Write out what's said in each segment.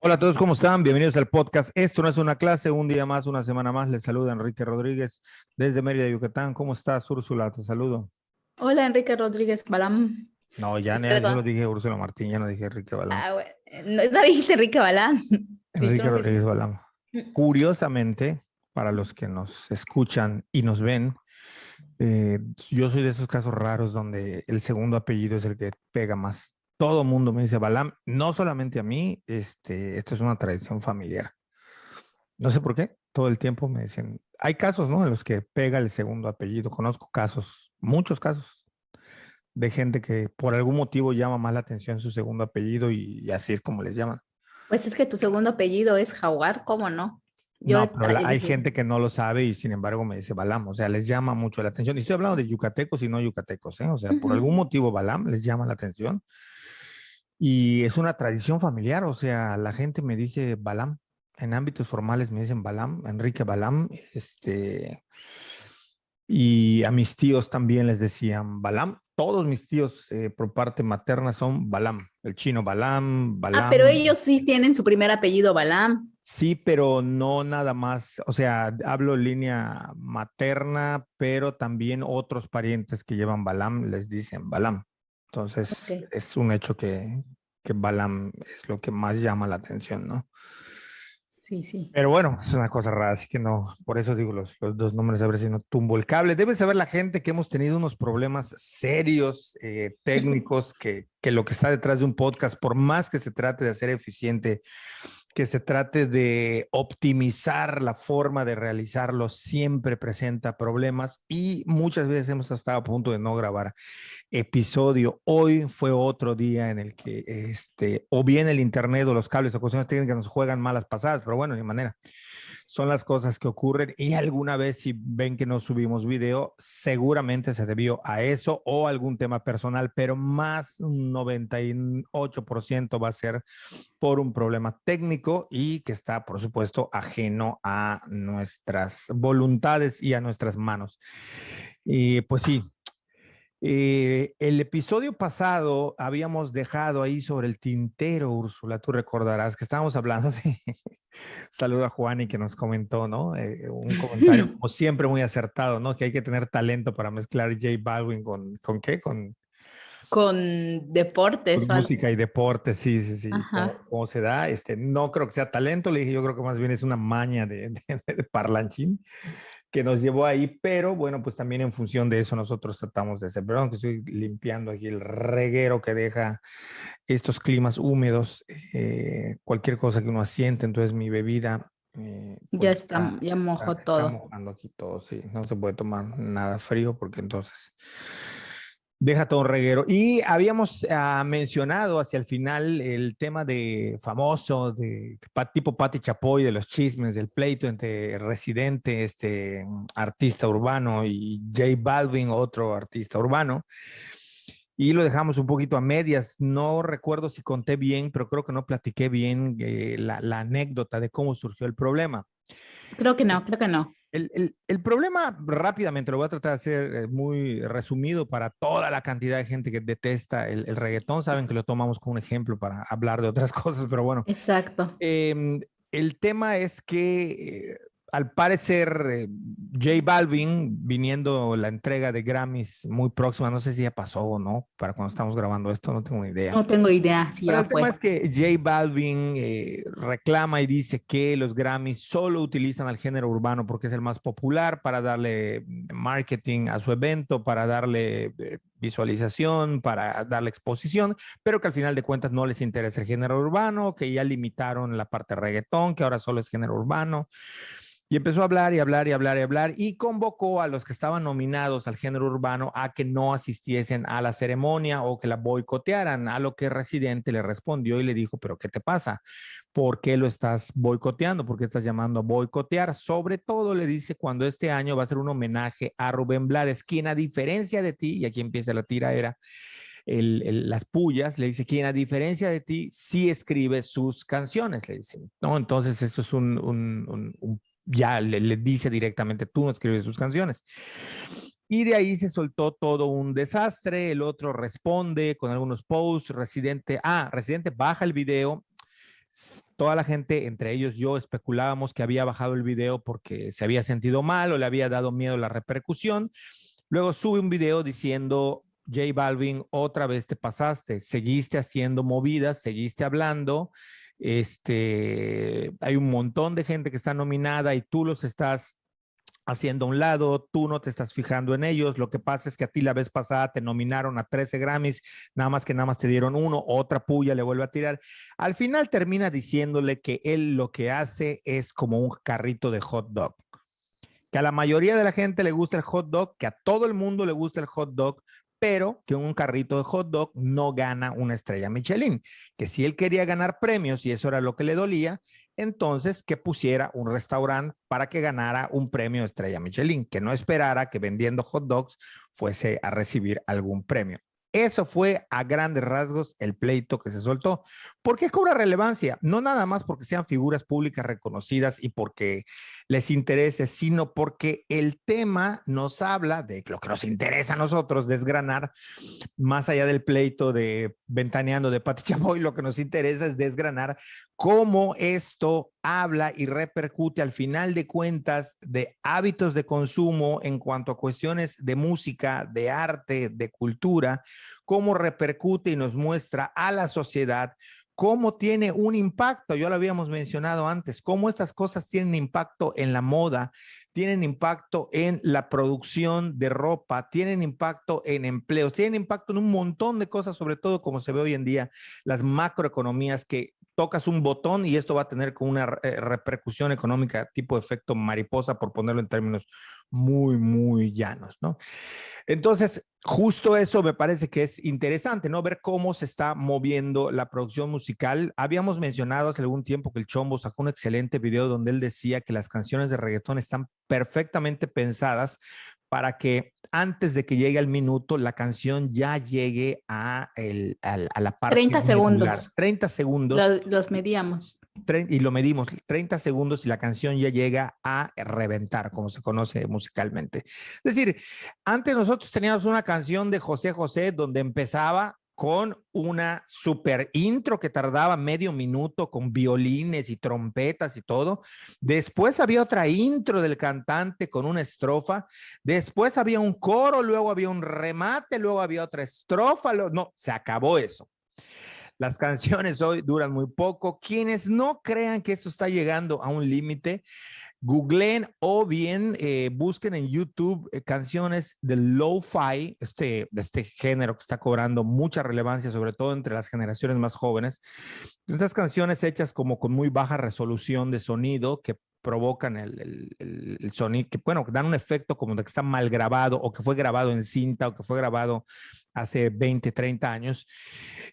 Hola a todos, ¿cómo están? Bienvenidos al podcast. Esto no es una clase, un día más, una semana más. Les saluda Enrique Rodríguez desde Mérida, Yucatán. ¿Cómo estás, Úrsula? Te saludo. Hola, Enrique Rodríguez Balam. No, ya solo Perdón. dije Úrsula Martín, ya no dije Enrique Balam. Bueno, no dijiste Enrique Balán. Dijiste Enrique uno que Rodríguez sí. Balam. Curiosamente, para los que nos escuchan y nos ven, eh, yo soy de esos casos raros donde el segundo apellido es el que pega más. Todo mundo me dice Balam, no solamente a mí, esto es una tradición familiar. No sé por qué, todo el tiempo me dicen, hay casos, ¿no? En los que pega el segundo apellido. Conozco casos, muchos casos de gente que por algún motivo llama más la atención su segundo apellido y así es como les llaman. Pues es que tu segundo apellido es Jaguar, ¿cómo no? Yo No, pero hay dije, gente que no lo sabe y sin embargo me dice Balam, o sea, les llama mucho la atención. Y estoy hablando de yucatecos y no yucatecos, ¿eh? O sea, por algún ujú. motivo Balam les llama la atención y es una tradición familiar, o sea, la gente me dice Balam. En ámbitos formales me dicen Balam, Enrique Balam, y a mis tíos también les decían Balam. Todos mis tíos por parte materna son Balam. El chino Balam, Ah, pero Balam. ellos sí tienen su primer apellido Balam. Sí, pero no nada más. O sea, hablo línea materna, pero también otros parientes que llevan Balam les dicen Balam. Ok, Entonces, es un hecho que Balam es lo que más llama la atención, ¿no? sí, sí. Pero bueno, es una cosa rara, así que no, por eso digo los dos nombres, a ver si no tumbo el cable. Debe saber la gente que hemos tenido unos problemas serios, técnicos, que lo que está detrás de un podcast, por más que se trate de hacer eficiente, que se trate de optimizar la forma de realizarlo, siempre presenta problemas y muchas veces hemos estado a punto de no grabar episodio. Hoy fue otro día en el que o bien el internet o los cables o cuestiones técnicas nos juegan malas pasadas, pero bueno, de manera. Son las cosas que ocurren y alguna vez si ven que no subimos video, seguramente se debió a eso o algún tema personal, pero más un 98% va a ser por un problema técnico y que está, por supuesto, ajeno a nuestras voluntades y a nuestras manos. Y pues sí, el episodio pasado habíamos dejado ahí sobre el tintero, Úrsula, tú recordarás que estábamos hablando de... Saludo a Juani que nos comentó, ¿no? Un comentario, como siempre, muy acertado, ¿no? Que hay que tener talento para mezclar J Balvin ¿con qué? Con deportes Con o algo. música y deporte, sí, sí, sí. ¿Cómo, Ajá. cómo se da? No creo que sea talento, le dije, yo creo que más bien es una maña de parlanchín que nos llevó ahí, pero bueno, pues también en función de eso nosotros tratamos de hacer. Perdón que estoy limpiando aquí el reguero que deja estos climas húmedos, cualquier cosa que uno asiente, entonces mi bebida, Ya pues está, ya mojó está todo. mojando aquí todo, sí, no se puede tomar nada frío porque entonces deja todo un reguero. Y habíamos mencionado hacia el final el tema de famoso, de tipo Pati Chapoy, de los chismes, del pleito entre Residente, artista urbano, y J Balvin, otro artista urbano. Y lo dejamos un poquito a medias. No recuerdo si conté bien, pero creo que no platiqué bien la anécdota de cómo surgió el problema. Creo que no, creo que no. El problema, rápidamente, lo voy a tratar de hacer muy resumido para toda la cantidad de gente que detesta el reggaetón. Saben que lo tomamos como un ejemplo para hablar de otras cosas, pero bueno. Exacto. El tema es que al parecer J Balvin, viniendo la entrega de Grammys muy próxima, no sé si ya pasó o no, para cuando estamos grabando esto, no tengo ni idea. No tengo idea si Pero ya el tema fue. es que J Balvin reclama y dice que los Grammys solo utilizan al género urbano porque es el más popular para darle marketing a su evento, para darle visualización, para darle exposición, pero que al final de cuentas no les interesa el género urbano, que ya limitaron la parte reggaetón, que ahora solo es género urbano. Y empezó a hablar y hablar y hablar y hablar y convocó a los que estaban nominados al género urbano a que no asistiesen a la ceremonia o que la boicotearan, a lo que Residente le respondió y le dijo, pero ¿qué te pasa? ¿Por qué lo estás boicoteando? ¿Por qué estás llamando a boicotear? Sobre todo le dice cuando este año va a ser un homenaje a Rubén Blades, quien a diferencia de ti, y aquí empieza la tiraera, las pullas, le dice, quien a diferencia de ti sí escribe sus canciones, le dice, ¿no? Entonces esto es ya le dice directamente, tú no escribes sus canciones. Y de ahí se soltó todo un desastre, el otro responde con algunos posts, Residente baja el video, Toda la gente, entre ellos yo, especulábamos que había bajado el video porque se había sentido mal o le había dado miedo la repercusión. Luego sube un video diciendo: J Balvin, otra vez te pasaste, seguiste haciendo movidas, seguiste hablando, hay un montón de gente que está nominada y tú los estás haciendo a un lado, tú no te estás fijando en ellos. Lo que pasa es que a ti la vez pasada te nominaron a 13 Grammys, nada más te dieron uno, otra puya le vuelve a tirar. Al final termina diciéndole que él lo que hace es como un carrito de hot dog, que a la mayoría de la gente le gusta el hot dog, que a todo el mundo le gusta el hot dog, pero que un carrito de hot dog no gana una estrella Michelin, que si él quería ganar premios y eso era lo que le dolía, entonces que pusiera un restaurante para que ganara un premio de estrella Michelin, que no esperara que vendiendo hot dogs fuese a recibir algún premio. Eso fue a grandes rasgos el pleito que se soltó. ¿Por qué cobra relevancia? No nada más porque sean figuras públicas reconocidas y porque les interese, sino porque el tema nos habla de lo que nos interesa a nosotros desgranar, más allá del pleito de Ventaneando de Pati Chapoy. Lo que nos interesa es desgranar cómo esto habla y repercute al final de cuentas de hábitos de consumo en cuanto a cuestiones de música, de arte, de cultura, cómo repercute y nos muestra a la sociedad cómo tiene un impacto. Ya lo habíamos mencionado antes, cómo estas cosas tienen impacto en la moda, tienen impacto en la producción de ropa, tienen impacto en empleos, tienen impacto en un montón de cosas, sobre todo como se ve hoy en día, las macroeconomías, que tocas un botón y esto va a tener como una repercusión económica tipo efecto mariposa, por ponerlo en términos muy, muy llanos, ¿no? Entonces, justo eso me parece que es interesante, ¿no? Ver cómo se está moviendo la producción musical. Habíamos mencionado hace algún tiempo que el Chombo sacó un excelente video donde él decía que las canciones de reggaetón están perfectamente pensadas para que antes de que llegue al minuto, la canción ya llegue a la parte 30 medular. segundos. 30 segundos. Los medíamos. Y lo medimos, 30 segundos y la canción ya llega a reventar, como se conoce musicalmente. Es decir, antes nosotros teníamos una canción de José José donde empezaba con una super intro que tardaba medio minuto con violines y trompetas y todo. Después había otra intro del cantante con una estrofa. Después había un coro, luego había un remate, luego había otra estrofa. No, se acabó eso. Las canciones hoy duran muy poco. Quienes no crean que esto está llegando a un límite, googleen o bien busquen en YouTube canciones de lo-fi, de este género que está cobrando mucha relevancia, sobre todo entre las generaciones más jóvenes. Estas canciones hechas como con muy baja resolución de sonido que provocan el sonido, que bueno, dan un efecto como de que está mal grabado o que fue grabado en cinta o que fue grabado hace 20, 30 años.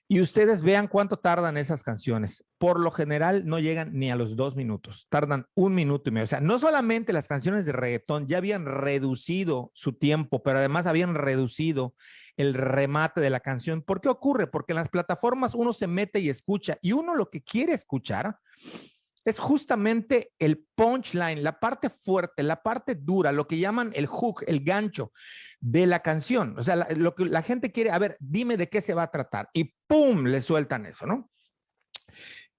Y ustedes vean cuánto tardan esas canciones. Por lo general no llegan ni a los 2 minutos, tardan 1 minuto y medio. O sea, no solamente las canciones de reggaetón ya habían reducido su tiempo, pero además habían reducido el remate de la canción. ¿Por qué ocurre? Porque en las plataformas uno se mete y escucha, y uno lo que quiere escuchar es justamente el punchline, la parte fuerte, la parte dura, lo que llaman el hook, el gancho de la canción. O sea, lo que la gente quiere, a ver, dime de qué se va a tratar. Y ¡pum! Le sueltan eso, ¿no?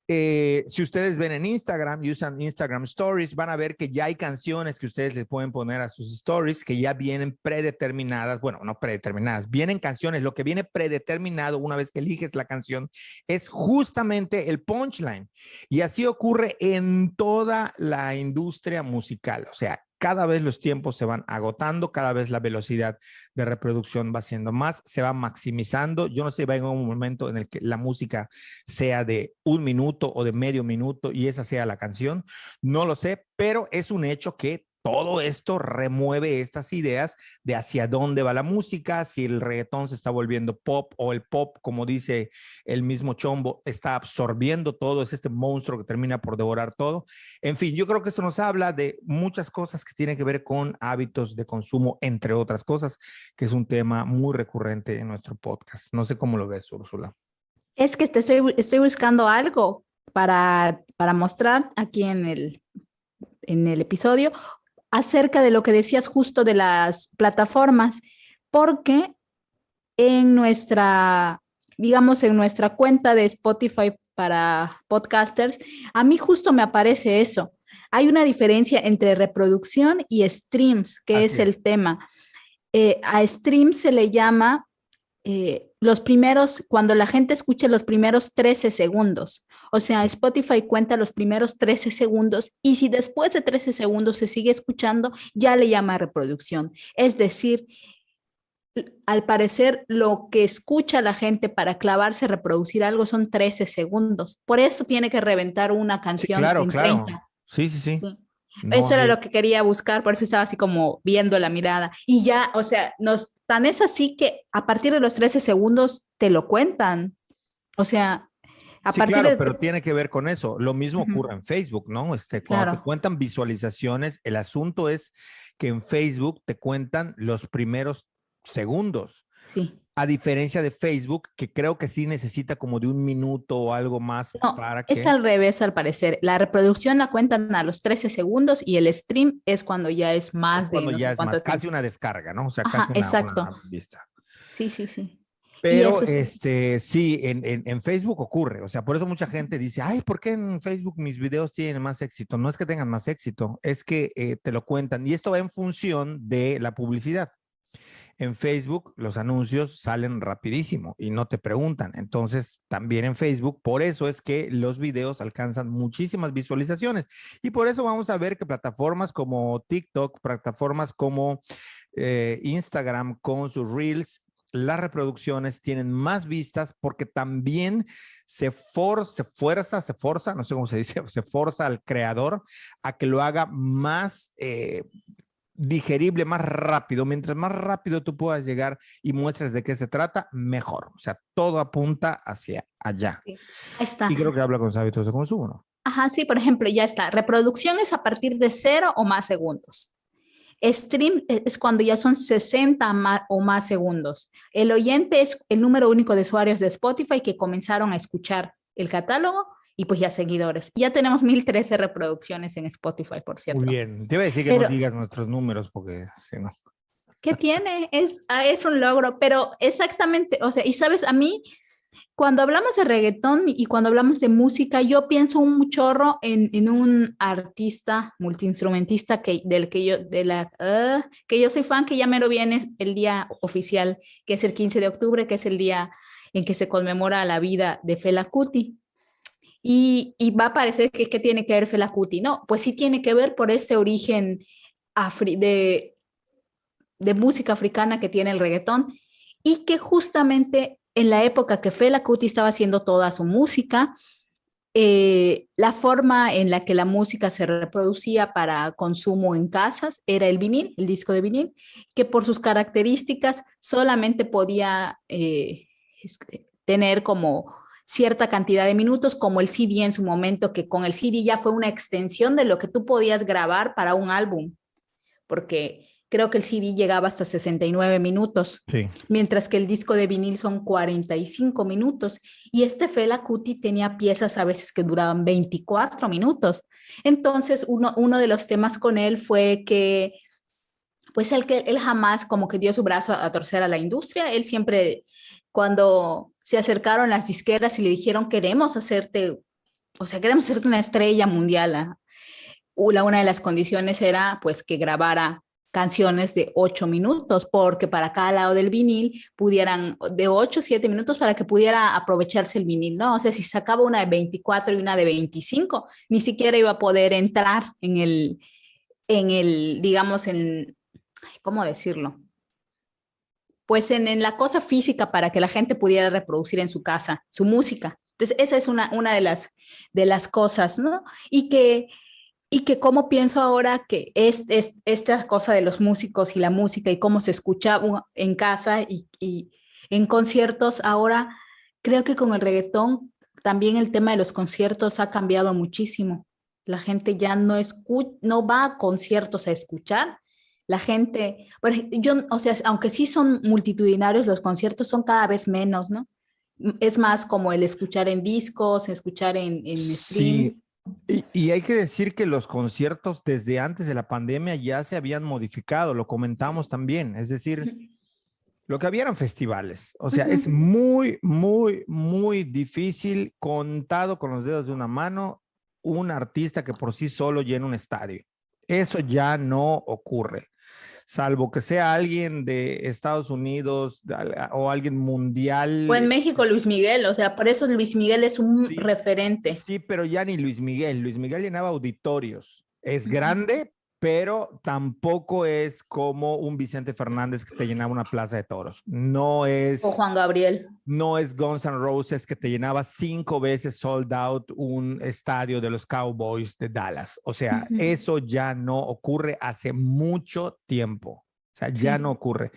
Si ustedes ven en Instagram y usan Instagram Stories, van a ver que ya hay canciones que ustedes les pueden poner a sus stories que ya vienen predeterminadas. Bueno, no predeterminadas, vienen canciones. Lo que viene predeterminado una vez que eliges la canción es justamente el punchline. Y así ocurre en toda la industria musical. O sea, cada vez los tiempos se van agotando, cada vez la velocidad de reproducción va siendo más, se va maximizando. Yo no sé, va a llegar un momento en el que la música sea de 1 minuto o de medio minuto y esa sea la canción. No lo sé, pero es un hecho que todo esto remueve estas ideas de hacia dónde va la música, si el reggaetón se está volviendo pop o el pop, como dice el mismo Chombo, está absorbiendo todo, es este monstruo que termina por devorar todo. En fin, yo creo que esto nos habla de muchas cosas que tienen que ver con hábitos de consumo, entre otras cosas, que es un tema muy recurrente en nuestro podcast. No sé cómo lo ves, Úrsula. Es que estoy buscando algo para mostrar aquí en el episodio acerca de lo que decías justo de las plataformas, porque en nuestra, digamos, en nuestra cuenta de Spotify para podcasters, a mí justo me aparece eso. Hay una diferencia entre reproducción y streams, que Así es es. el tema. A stream se le llama los primeros, cuando la gente escucha los primeros 13 segundos. O sea, Spotify cuenta los primeros 13 segundos y si después de 13 segundos se sigue escuchando, ya le llama reproducción. Es decir, al parecer lo que escucha la gente para clavarse a reproducir algo son 13 segundos. Por eso tiene que reventar una Sí, canción claro, en claro. 30. Sí, sí, sí. Sí. No Eso era hay. lo que quería buscar, por eso estaba así como viendo la mirada. Y ya, o sea, tan es así que a partir de los 13 segundos te lo cuentan. O sea, a Sí, partir claro, de... pero tiene que ver con eso. Lo mismo Ujú, ocurre en Facebook, ¿no? Cuando te claro, cuentan visualizaciones, el asunto es que en Facebook te cuentan los primeros segundos. sí. A diferencia de Facebook, que creo que sí necesita como de un minuto o algo más No, para es que. al revés al parecer. La reproducción la cuentan a los 13 segundos y el stream es cuando ya es Es más de cuando no ya sé es más, cuánto casi tiempo. una descarga, ¿no? O sea, Ajá, casi exacto. una vista. Sí, sí, sí. Y Pero eso es, sí, en Facebook ocurre. O sea, por eso mucha gente dice, ay, ¿por qué en Facebook mis videos tienen más éxito? No es que tengan más éxito, es que te lo cuentan. Y esto va en función de la publicidad. En Facebook los anuncios salen rapidísimo y no te preguntan. Entonces, también en Facebook, por eso es que los videos alcanzan muchísimas visualizaciones. Y por eso vamos a ver que plataformas como TikTok, plataformas como Instagram con sus Reels, las reproducciones tienen más vistas porque también se forza, no sé cómo se dice, se forza al creador a que lo haga más digerible, más rápido. Mientras más rápido tú puedas llegar y muestres de qué se trata, mejor. O sea, todo apunta hacia allá. sí, ahí está. Y creo que habla con los hábitos de consumo, ¿no? Ajá, sí, por ejemplo, ya está. Reproducción es a partir de 0 o más segundos. Stream es cuando ya son 60 o más segundos. El oyente es el número único de usuarios de Spotify que comenzaron a escuchar el catálogo y pues ya seguidores. Ya tenemos 1013 reproducciones en Spotify, por Muy cierto. bien. Te iba a decir que no Pero, digas nuestros números porque si no. ¿qué tiene? Es un logro, pero exactamente, o sea, y sabes, a mí cuando hablamos de reggaetón y cuando hablamos de música, yo pienso un chorro en un artista multiinstrumentista que yo soy fan, que ya me lo viene el día oficial, que es el 15 de octubre, que es el día en que se conmemora la vida de Fela Kuti. Y va a parecer que tiene que ver Fela Kuti. No, pues sí tiene que ver por ese origen afri de música africana que tiene el reggaetón y que justamente en la época que Fela Kuti estaba haciendo toda su música, la forma en la que la música se reproducía para consumo en casas era el vinil, el disco de vinil, que por sus características solamente podía tener como cierta cantidad de minutos, como el CD en su momento, que con el CD ya fue una extensión de lo que tú podías grabar para un álbum, porque creo que el CD llegaba hasta 69 minutos, Sí. mientras que el disco de vinil son 45 minutos. Y este Fela Kuti tenía piezas a veces que duraban 24 minutos. Entonces, uno de los temas con él fue que, pues él jamás como que dio su brazo a torcer a la industria. Él siempre, cuando se acercaron las disqueras y le dijeron, queremos hacerte, o sea, queremos hacerte una estrella mundial, ¿eh? Una de las condiciones era pues que grabara canciones de 8 minutos, porque para cada lado del vinil pudieran de 8 7 minutos para que pudiera aprovecharse el vinil, ¿no? O sea, si sacaba una de 24 y una de 25 ni siquiera iba a poder entrar digamos, ¿cómo decirlo? Pues en la cosa física para que la gente pudiera reproducir en su casa su música. Entonces, esa es una de las cosas, ¿no? Y que cómo pienso ahora que esta cosa de los músicos y la música y cómo se escucha en casa y en conciertos, ahora creo que con el reggaetón también el tema de los conciertos ha cambiado muchísimo. La gente ya no va a conciertos a escuchar. La gente, o sea, aunque sí son multitudinarios, los conciertos son cada vez menos, ¿no? Es más como el escuchar en discos, escuchar en Sí, streams. y hay que decir que los conciertos desde antes de la pandemia ya se habían modificado, lo comentamos también. Es decir, Lo que había eran festivales. O sea, es Ujú. muy, muy, muy difícil, contado con los dedos de una mano, un artista que por sí solo llena un estadio. Eso ya no ocurre, salvo que sea alguien de Estados Unidos o alguien O en mundial. México, Luis Miguel, o sea, por eso Luis Miguel es un Sí, referente. sí, pero ya ni Luis Miguel. Luis Miguel llenaba auditorios. Es Ujú. grande, pero tampoco es como un Vicente Fernández que te llenaba una plaza de toros. O Juan Gabriel. No es Guns N' Roses que te llenaba 5 veces sold out un estadio de los Cowboys de Dallas. O sea, Ujú. eso ya no ocurre hace mucho tiempo. O sea, ya Sí. no ocurre.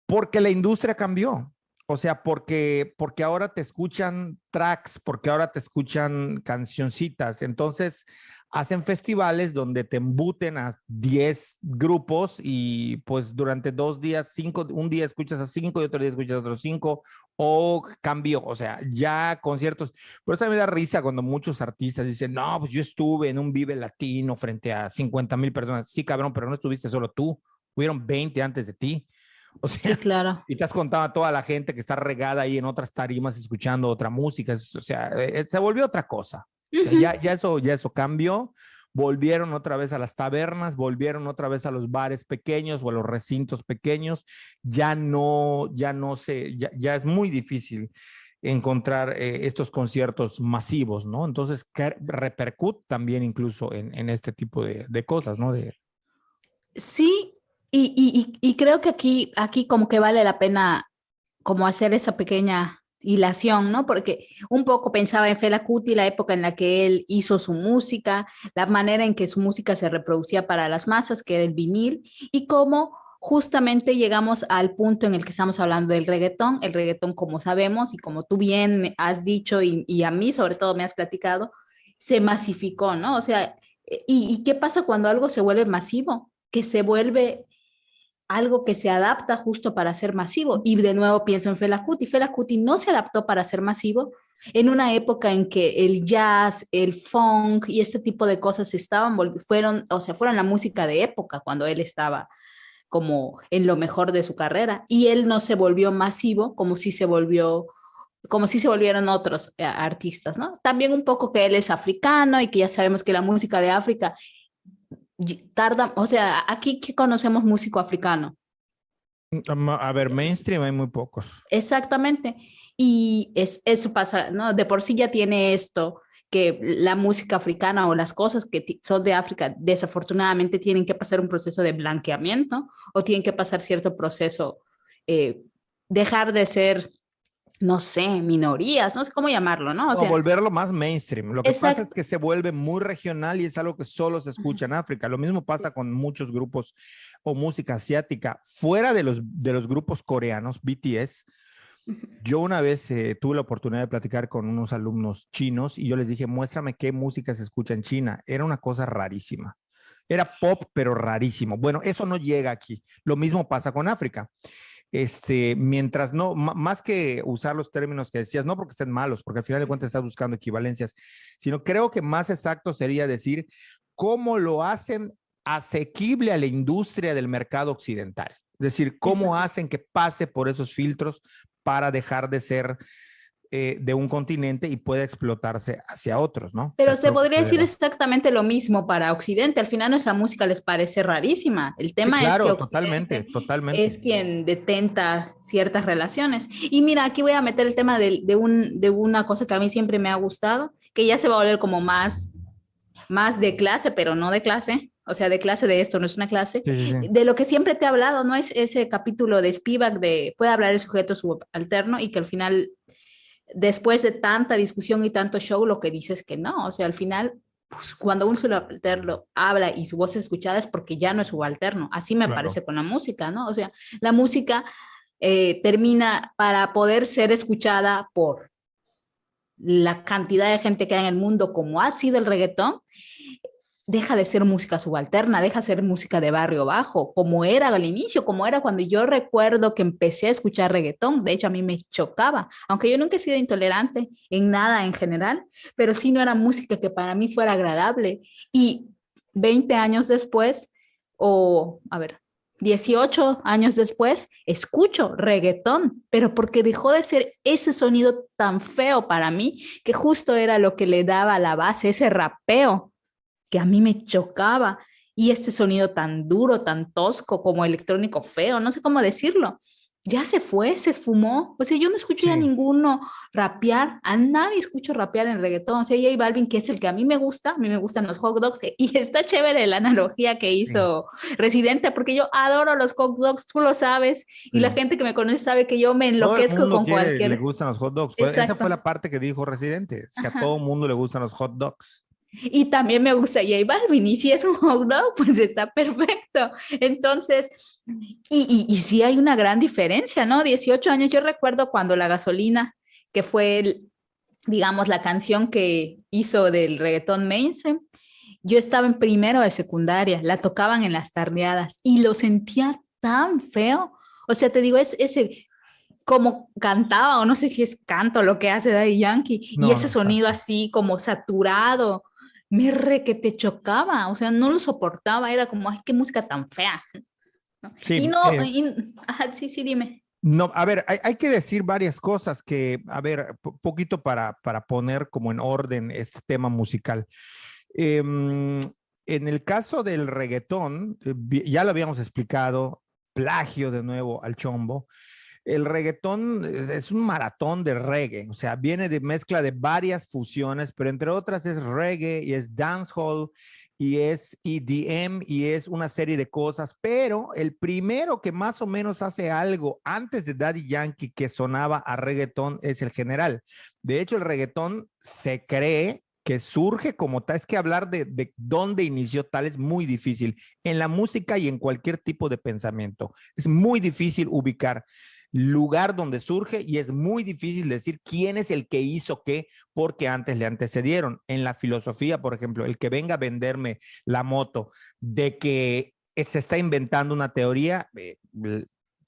Porque la industria cambió. O sea, porque ahora te escuchan tracks, porque ahora te escuchan cancioncitas. Entonces, hacen festivales donde te embuten a 10 grupos y pues durante 2 días, cinco, un día escuchas a 5 y otro día escuchas a otros 5 o cambio. O sea, ya conciertos. Por eso me da risa cuando muchos artistas dicen, no, pues yo estuve en un Vive Latino frente a 50,000 personas. Sí, cabrón, pero no estuviste solo tú. Hubieron 20 antes de ti. O Sí, sea, claro. y te has contado a toda la gente que está regada ahí en otras tarimas escuchando otra música. O sea, se volvió otra cosa. O sea, Ujú. ya eso cambió. Volvieron otra vez a las tabernas, volvieron otra vez a los bares pequeños o a los recintos pequeños. Ya es muy difícil encontrar estos conciertos masivos, ¿no? Entonces, que repercute también incluso en este tipo de cosas, ¿no? Sí, y creo que aquí como que vale la pena como hacer esa pequeña hilación, ¿no? Porque un poco pensaba en Fela Kuti, la época en la que él hizo su música, la manera en que su música se reproducía para las masas, que era el vinil, y cómo justamente llegamos al punto en el que estamos hablando del reggaetón. El reggaetón, como sabemos y como tú bien me has dicho y a mí sobre todo me has platicado, se masificó, ¿no? O sea, ¿y qué pasa cuando algo se vuelve masivo? Que se vuelve algo que se adapta justo para ser masivo. Y de nuevo pienso en Fela Kuti. Fela Kuti no se adaptó para ser masivo en una época en que el jazz, el funk y este tipo de cosas fueron la música de época cuando él estaba como en lo mejor de su carrera. Y él no se volvió masivo como si se volvieran otros artistas, ¿no? También un poco que él es africano y que ya sabemos que la música de África tarda, o sea, aquí que conocemos músico africano. A ver, mainstream hay muy pocos. Exactamente. Y eso pasa, ¿no? De por sí ya tiene esto, que la música africana o las cosas que son de África desafortunadamente tienen que pasar un proceso de blanqueamiento o tienen que pasar cierto proceso, eh, dejar de ser, no sé, minorías, no sé cómo llamarlo, ¿no? O No, sea, volverlo más mainstream. Lo que pasa es exacto. que se vuelve muy regional y es algo que solo se escucha en África. Lo mismo pasa con muchos grupos o música asiática. Fuera de los grupos coreanos, BTS, yo una vez tuve la oportunidad de platicar con unos alumnos chinos y yo les dije, muéstrame qué música se escucha en China. Era una cosa rarísima. Era pop, pero rarísimo. Bueno, eso no llega aquí. Lo mismo pasa con África. Mientras no, más que usar los términos que decías, no porque estén malos, porque al final de cuentas estás buscando equivalencias, sino creo que más exacto sería decir cómo lo hacen asequible a la industria del mercado occidental. Es decir, cómo Exacto. hacen que pase por esos filtros para dejar de ser de un continente y pueda explotarse hacia otros, ¿no? O sea, Pero se creo que podría por ahí decir va. exactamente lo mismo para Occidente. Al final nuestra música les parece rarísima. El Sí, tema es que claro, totalmente, Occidente totalmente. es quien detenta ciertas relaciones. Y mira, aquí voy a meter el tema de una cosa que a mí siempre me ha gustado, que ya se va a volver como más de clase, pero no de clase. O sea, de clase de esto, no es una clase. Sí, sí, sí. De lo que siempre te he hablado, ¿no? Es ese capítulo de Spivak de puede hablar el sujeto subalterno y que al final después de tanta discusión y tanto show, lo que dice es que no, o sea, al final, pues, cuando un subalterno habla y su voz es escuchada es porque ya no es subalterno. Así me Claro. parece con la música, ¿no? O sea, la música termina para poder ser escuchada por la cantidad de gente que hay en el mundo, como ha sido el reggaetón, deja de ser música subalterna, deja de ser música de barrio bajo, como era al inicio, como era cuando yo recuerdo que empecé a escuchar reggaetón. De hecho, a mí me chocaba, aunque yo nunca he sido intolerante en nada en general, pero sí no era música que para mí fuera agradable. Y 20 años después, o a ver, 18 años después, escucho reggaetón, pero porque dejó de ser ese sonido tan feo para mí, que justo era lo que le daba la base, ese rapeo, que a mí me chocaba, y ese sonido tan duro, tan tosco, como electrónico feo, no sé cómo decirlo. Ya se fue, se esfumó. O sea, yo no escucho ya Sí. ninguno rapear, a nadie escucho rapear en reggaetón. O sea, J Balvin, que es el que a mí me gustan los hot dogs, y está chévere la analogía que Sí, hizo Residente, porque yo adoro los hot dogs, tú lo sabes, y la sí. gente que me conoce sabe que yo me Todo el enloquezco mundo con quiere, le cualquier... gustan los hot dogs. Esa fue Exacto. la parte que dijo Residente, es que a todo Ajá. mundo le gustan los hot dogs. Y también me gusta J Balvin, y si es un hot dog, pues está perfecto. Entonces, y sí hay una gran diferencia, ¿no? 18 años, yo recuerdo cuando La Gasolina, que fue, digamos, la canción que hizo del reggaetón mainstream, yo estaba en primero de secundaria, la tocaban en las tardeadas y lo sentía tan feo. O sea, te digo, es ese como cantaba, o no sé si es canto lo que hace Daddy Yankee, y No, ese no es sonido tanto. así como saturado, me re que te chocaba, o sea, no lo soportaba, era como, ay, qué música tan fea, ¿no? Y Sí, no, sí, sí, dime. no, a ver, hay que decir varias cosas que, a ver, poquito para poner como en orden este tema musical. En el caso del reggaetón, ya lo habíamos explicado, plagio de nuevo al chombo. El reggaetón es un maratón de reggae, o sea, viene de mezcla de varias fusiones, pero entre otras es reggae y es dancehall y es EDM y es una serie de cosas, pero el primero que más o menos hace algo antes de Daddy Yankee que sonaba a reggaetón es el General. De hecho, el reggaetón se cree que surge como tal, es que hablar de dónde inició tal es muy difícil en la música y en cualquier tipo de pensamiento. Es muy difícil ubicar lugar donde surge y es muy difícil decir quién es el que hizo qué porque antes le antecedieron. En la filosofía, por ejemplo, el que venga a venderme la moto de que se está inventando una teoría,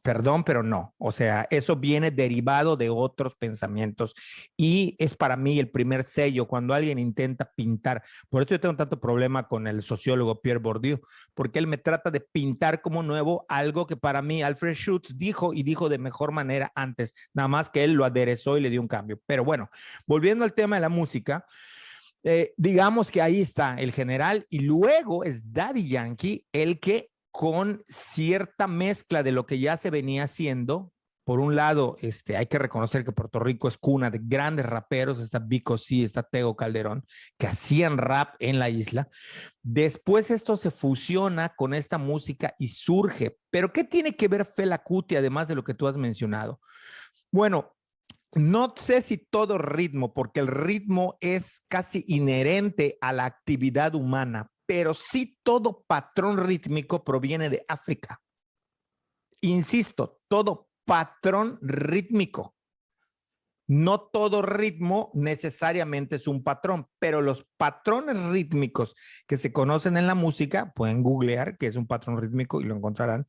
perdón, pero no. O sea, eso viene derivado de otros pensamientos y es para mí el primer sello cuando alguien intenta pintar. Por eso yo tengo tanto problema con el sociólogo Pierre Bourdieu, porque él me trata de pintar como nuevo algo que para mí Alfred Schutz dijo y dijo de mejor manera antes, nada más que él lo aderezó y le dio un cambio. Pero bueno, volviendo al tema de la música, digamos que ahí está el General y luego es Daddy Yankee el que con cierta mezcla de lo que ya se venía haciendo. Por un lado, hay que reconocer que Puerto Rico es cuna de grandes raperos, está Vico C, está Tego Calderón, que hacían rap en la isla. Después esto se fusiona con esta música y surge. Pero ¿qué tiene que ver Fela Kuti, además de lo que tú has mencionado? Bueno, no sé si todo ritmo, porque el ritmo es casi inherente a la actividad humana, pero sí todo patrón rítmico proviene de África. Insisto, todo patrón rítmico. No todo ritmo necesariamente es un patrón, pero los patrones rítmicos que se conocen en la música, pueden googlear que es un patrón rítmico y lo encontrarán,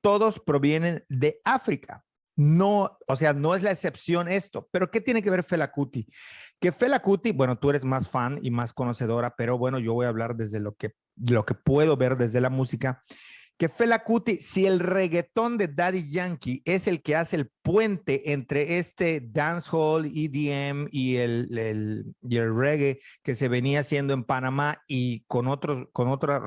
todos provienen de África. No, o sea, no es la excepción esto, pero ¿qué tiene que ver Fela Kuti? Que Fela Kuti, bueno, tú eres más fan y más conocedora, pero bueno, yo voy a hablar desde lo que puedo ver desde la música que Fela Kuti, si el reggaetón de Daddy Yankee es el que hace el puente entre este dancehall, EDM y el reggae que se venía haciendo en Panamá y con otros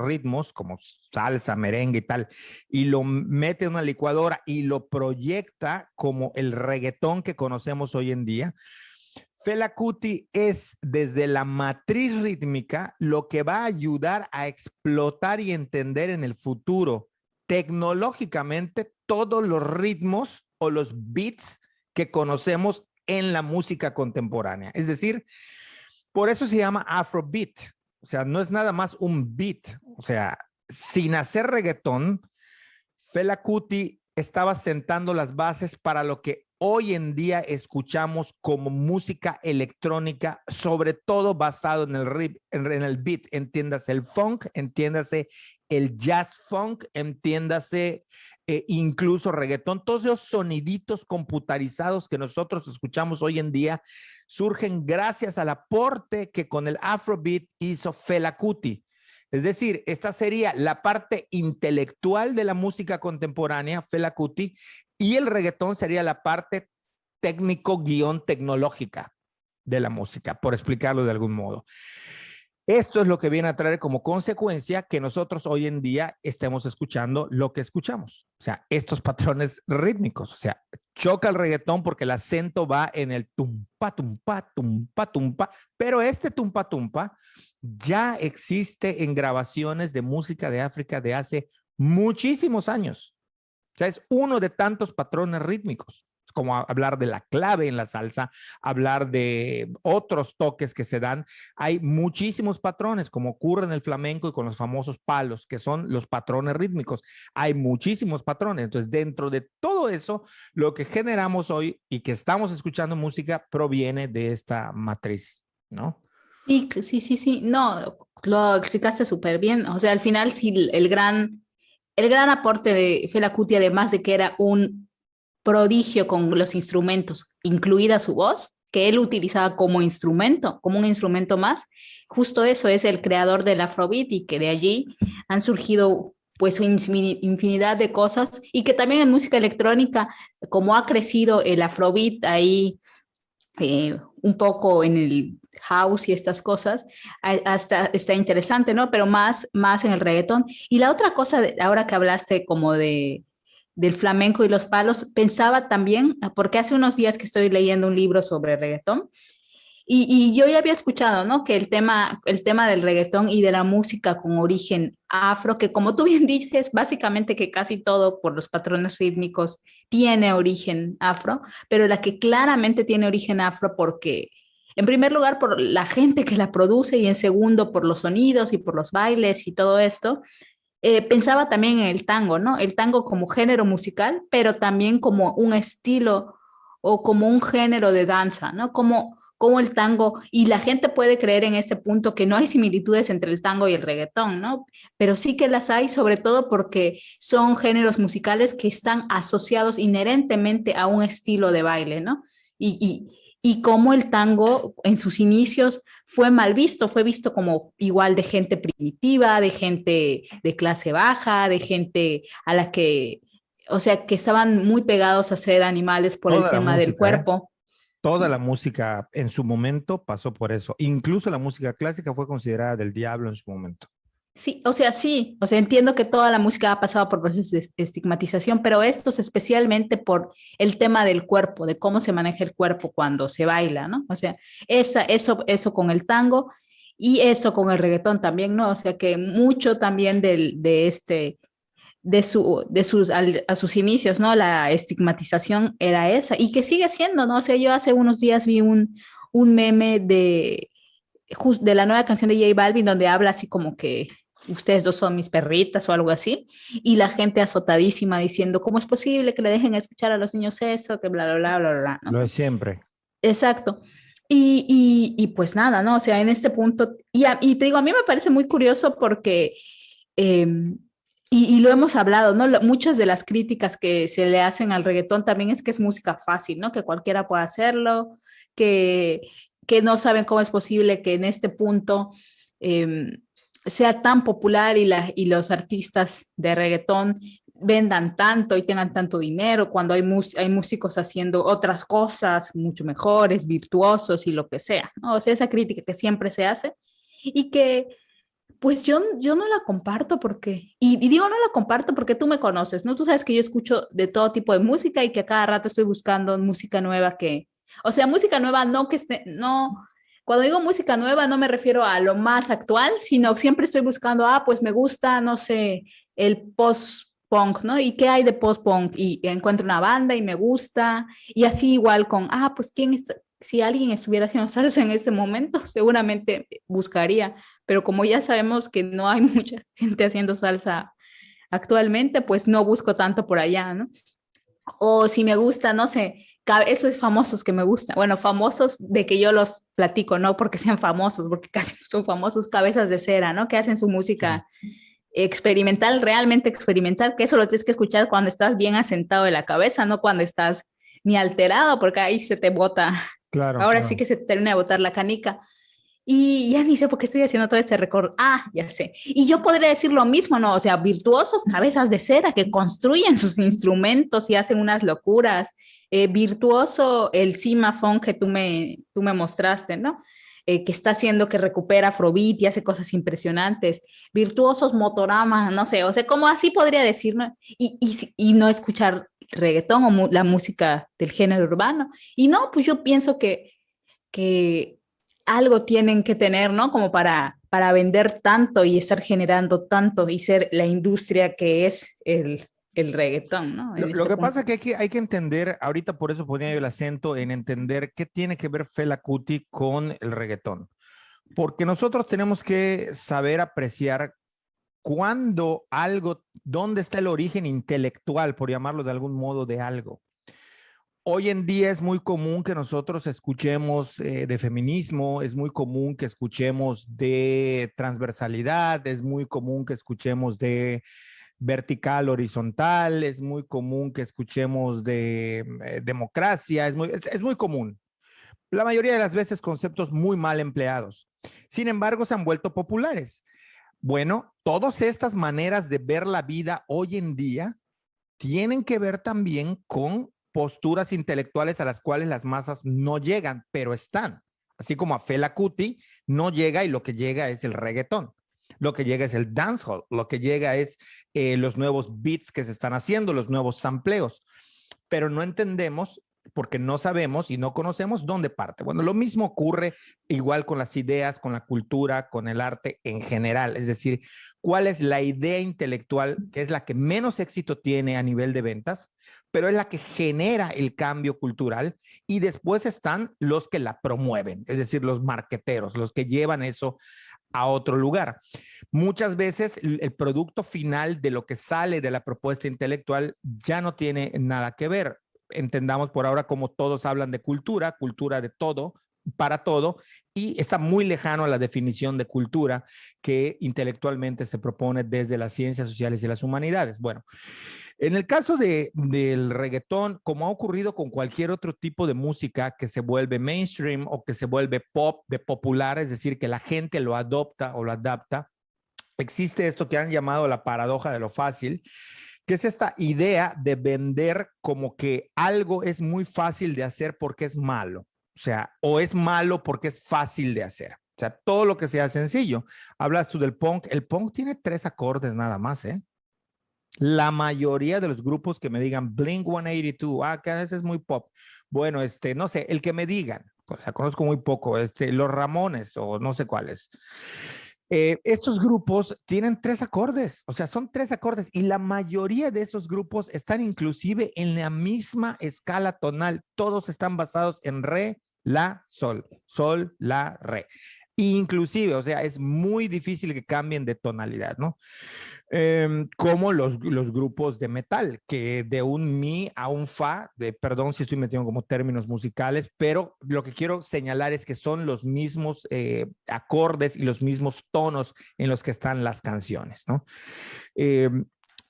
ritmos como salsa, merengue y tal, y lo mete en una licuadora y lo proyecta como el reggaetón que conocemos hoy en día, Fela Kuti es desde la matriz rítmica lo que va a ayudar a explotar y entender en el futuro tecnológicamente todos los ritmos o los beats que conocemos en la música contemporánea. Es decir, por eso se llama Afrobeat. O sea, no es nada más un beat. O sea, sin hacer reggaetón, Fela Kuti estaba sentando las bases para lo que hoy en día escuchamos como música electrónica, sobre todo basado en el beat, entiéndase el funk, entiéndase el jazz funk, entiéndase incluso reggaetón, todos esos soniditos computarizados que nosotros escuchamos hoy en día surgen gracias al aporte que con el Afrobeat hizo Fela Kuti. Es decir, esta sería la parte intelectual de la música contemporánea, Fela Kuti, y el reggaetón sería la parte técnico-tecnológica de la música, por explicarlo de algún modo. Esto es lo que viene a traer como consecuencia que nosotros hoy en día estemos escuchando lo que escuchamos. O sea, estos patrones rítmicos. O sea, choca el reggaetón porque el acento va en el tumpa, tumpa, tumpa, tumpa. Pero este tumpa, tumpa ya existe en grabaciones de música de África de hace muchísimos años. O sea, es uno de tantos patrones rítmicos. Como hablar de la clave en la salsa, hablar de otros toques que se dan. Hay muchísimos patrones, como ocurre en el flamenco y con los famosos palos, que son los patrones rítmicos. Hay muchísimos patrones. Entonces, dentro de todo eso, lo que generamos hoy y que estamos escuchando música proviene de esta matriz, ¿no? Sí, sí. No, lo explicaste súper bien. O sea, al final, sí, el gran aporte de Fela Kuti, además de que era un prodigio con los instrumentos, incluida su voz, que él utilizaba como instrumento, como un instrumento más. Justo eso es el creador del Afrobeat y que de allí han surgido pues infinidad de cosas y que también en música electrónica, como ha crecido el Afrobeat ahí un poco en el house y estas cosas, hasta está interesante, ¿no? Pero más en el reggaetón. Y la otra cosa, ahora que hablaste como del flamenco y los palos, pensaba también, porque hace unos días que estoy leyendo un libro sobre reggaetón, y yo ya había escuchado, ¿no? Que el tema del reggaetón y de la música con origen afro, que como tú bien dices, básicamente que casi todo por los patrones rítmicos tiene origen afro, pero la que claramente tiene origen afro porque, en primer lugar, por la gente que la produce y en segundo, por los sonidos y por los bailes y todo esto, pensaba también en el tango, ¿no? El tango como género musical, pero también como un estilo o como un género de danza, ¿no? Como el tango, y la gente puede creer en ese punto que no hay similitudes entre el tango y el reggaetón, ¿no? Pero sí que las hay, sobre todo porque son géneros musicales que están asociados inherentemente a un estilo de baile, ¿no? Y como el tango en sus inicios fue mal visto, fue visto como igual de gente primitiva, de gente de clase baja, de gente a la que, o sea, que estaban muy pegados a ser animales por el Toda la tema del música, ¿eh? cuerpo. Toda la Sí. música en su momento pasó por eso. Incluso la música clásica fue considerada del diablo en su momento. Sí, o sea, entiendo que toda la música ha pasado por procesos de estigmatización, pero estos especialmente por el tema del cuerpo, de cómo se maneja el cuerpo cuando se baila, ¿no? O sea, eso con el tango y eso con el reggaetón también, ¿no? O sea, que mucho también a sus inicios, ¿no? La estigmatización era esa y que sigue siendo, ¿no? O sea, yo hace unos días vi un meme de la nueva canción de J Balvin donde habla así como que ustedes dos son mis perritas o algo así, y la gente azotadísima diciendo, ¿cómo es posible que le dejen escuchar a los niños eso? Que bla, bla, bla, bla, bla, ¿no? Lo de siempre. Exacto. Pues nada, ¿no? O sea, en este punto, y te digo, a mí me parece muy curioso porque, eh, y lo hemos hablado, ¿no? Muchas de las críticas que se le hacen al reggaetón también es que es música fácil, ¿no? Que cualquiera pueda hacerlo, que, que no saben cómo es posible que en este punto sea tan popular y los artistas de reggaetón vendan tanto y tengan tanto dinero cuando hay músicos haciendo otras cosas mucho mejores, virtuosos y lo que sea, ¿no? O sea, esa crítica que siempre se hace y que pues yo no la comparto porque, y digo no la comparto porque tú me conoces, ¿no? Tú sabes que yo escucho de todo tipo de música y que a cada rato estoy buscando música nueva o sea, música nueva no que esté, no, cuando digo música nueva no me refiero a lo más actual, sino siempre estoy buscando, pues me gusta, no sé, el post-punk, ¿no? ¿Y qué hay de post-punk? Y encuentro una banda y me gusta, y así igual con, pues quién está, si alguien estuviera haciendo salsa en este momento, seguramente buscaría, pero como ya sabemos que no hay mucha gente haciendo salsa actualmente, pues no busco tanto por allá, ¿no? O si me gusta, no sé, esos famosos que me gustan, bueno, famosos de que yo los platico, no porque sean famosos, porque casi no son famosos, cabezas de cera, ¿no? Que hacen su Sí. música experimental, realmente experimental, que eso lo tienes que escuchar cuando estás bien asentado de la cabeza, no cuando estás ni alterado, porque ahí se te bota, Claro, ahora sí claro. que se te termina de botar la canica. Y ya ni sé por qué estoy haciendo todo este record. Ah, ya sé. Y yo podría decir lo mismo, ¿no? O sea, virtuosos, cabezas de cera que construyen sus instrumentos y hacen unas locuras. Virtuoso el Simafon que tú me mostraste, ¿no? Que está haciendo que recupera Afrobeat y hace cosas impresionantes. Virtuosos Motorama, no sé, o sea, como así podría decirme, y no escuchar reggaetón o la música del género urbano. Y no, pues yo pienso que algo tienen que tener, ¿no? Como para vender tanto y estar generando tanto y ser la industria que es el reggaetón, ¿no? En Lo este que pasa punto. es que hay que entender, ahorita por eso ponía yo el acento en entender qué tiene que ver Fela Kuti con el reggaetón. Porque nosotros tenemos que saber apreciar cuándo algo, dónde está el origen intelectual, por llamarlo de algún modo, de algo. Hoy en día es muy común que nosotros escuchemos de feminismo, es muy común que escuchemos de transversalidad, es muy común que escuchemos de vertical, horizontal, es muy común que escuchemos de democracia, es muy común. La mayoría de las veces conceptos muy mal empleados. Sin embargo, se han vuelto populares. Bueno, todas estas maneras de ver la vida hoy en día tienen que ver también con posturas intelectuales a las cuales las masas no llegan, pero están. Así como a Fela Kuti no llega y lo que llega es el reggaetón. Lo que llega es el dancehall, lo que llega es los nuevos beats que se están haciendo, los nuevos sampleos, pero no entendemos porque no sabemos y no conocemos dónde parte. Bueno, lo mismo ocurre igual con las ideas, con la cultura, con el arte en general. Es decir, cuál es la idea intelectual que es la que menos éxito tiene a nivel de ventas, pero es la que genera el cambio cultural y después están los que la promueven, es decir, los marqueteros, los que llevan eso a otro lugar. Muchas veces el producto final de lo que sale de la propuesta intelectual ya no tiene nada que ver. Entendamos por ahora como todos hablan de cultura, cultura de todo, para todo, y está muy lejano a la definición de cultura que intelectualmente se propone desde las ciencias sociales y las humanidades. Bueno, en el caso del reggaetón, como ha ocurrido con cualquier otro tipo de música que se vuelve mainstream o que se vuelve pop de popular, es decir, que la gente lo adopta o lo adapta, existe esto que han llamado la paradoja de lo fácil, que es esta idea de vender como que algo es muy fácil de hacer porque es malo. O sea, o es malo porque es fácil de hacer. O sea, todo lo que sea sencillo. Hablas tú del punk. El punk tiene 3 acordes nada más, ¿eh? La mayoría de los grupos que me digan Blink 182, que a veces es muy pop. Bueno, no sé, el que me digan, o sea, conozco muy poco, los Ramones o no sé cuáles. Estos grupos tienen 3 acordes, o sea, son 3 acordes y la mayoría de esos grupos están inclusive en la misma escala tonal. Todos están basados en re, la, sol, la, re. Inclusive, o sea, es muy difícil que cambien de tonalidad, ¿no? Como los grupos de metal, que de un mi a un fa, perdón si estoy metiendo como términos musicales, pero lo que quiero señalar es que son los mismos acordes y los mismos tonos en los que están las canciones, ¿no? Eh,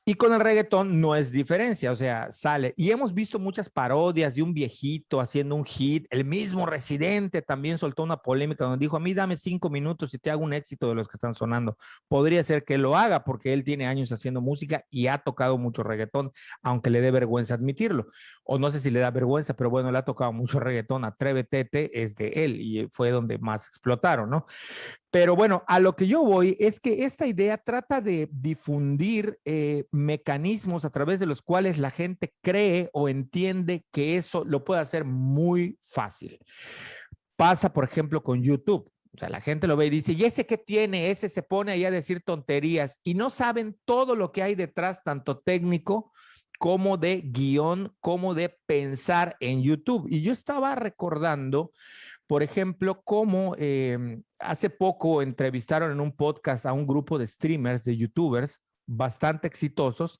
y con el reggaetón no es diferencia, o sea, sale. Y hemos visto muchas parodias de un viejito haciendo un hit. El mismo Residente también soltó una polémica donde dijo, a mí dame 5 minutos y te hago un éxito de los que están sonando. Podría ser que lo haga porque él tiene años haciendo música y ha tocado mucho reggaetón, aunque le dé vergüenza admitirlo. O no sé si le da vergüenza, pero bueno, le ha tocado mucho reggaetón. Atrévete es de él y fue donde más explotaron, ¿no? Pero bueno, a lo que yo voy es que esta idea trata de difundir mecanismos a través de los cuales la gente cree o entiende que eso lo puede hacer muy fácil. Pasa, por ejemplo, con YouTube. O sea, la gente lo ve y dice, ¿y ese qué tiene? Ese se pone ahí a decir tonterías y no saben todo lo que hay detrás, tanto técnico como de guión, como de pensar en YouTube. Y yo estaba recordando por ejemplo, como hace poco entrevistaron en un podcast a un grupo de streamers, de youtubers, bastante exitosos,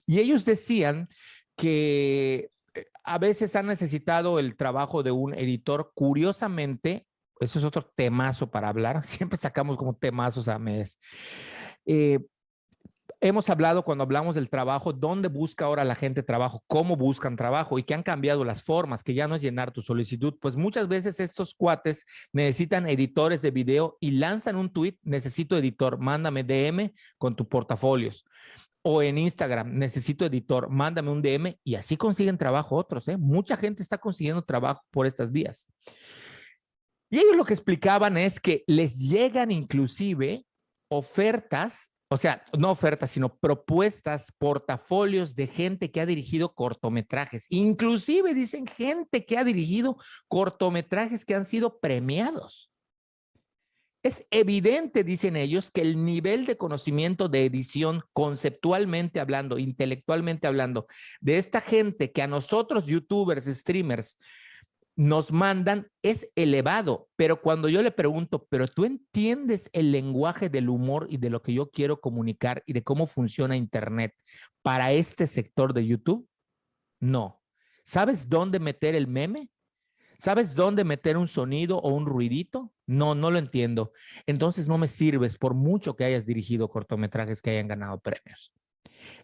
y ellos decían que a veces han necesitado el trabajo de un editor. Curiosamente, eso es otro temazo para hablar, siempre sacamos como temazos a mes. Eh, hemos hablado cuando hablamos del trabajo, dónde busca ahora la gente trabajo, cómo buscan trabajo y que han cambiado las formas, que ya no es llenar tu solicitud. Pues muchas veces estos cuates necesitan editores de video y lanzan un tweet, necesito editor, mándame DM con tus portafolios. O en Instagram, necesito editor, mándame un DM y así consiguen trabajo otros. Mucha gente está consiguiendo trabajo por estas vías. Y ellos lo que explicaban es que les llegan inclusive ofertas, o sea, no ofertas, sino propuestas, portafolios de gente que ha dirigido cortometrajes. Inclusive dicen gente que ha dirigido cortometrajes que han sido premiados. Es evidente, dicen ellos, que el nivel de conocimiento de edición, conceptualmente hablando, intelectualmente hablando, de esta gente que a nosotros, youtubers, streamers, nos mandan es elevado, pero cuando yo le pregunto, ¿pero tú entiendes el lenguaje del humor y de lo que yo quiero comunicar y de cómo funciona Internet para este sector de YouTube? No. ¿Sabes dónde meter el meme? ¿Sabes dónde meter un sonido o un ruidito? No, no lo entiendo. Entonces no me sirves por mucho que hayas dirigido cortometrajes que hayan ganado premios.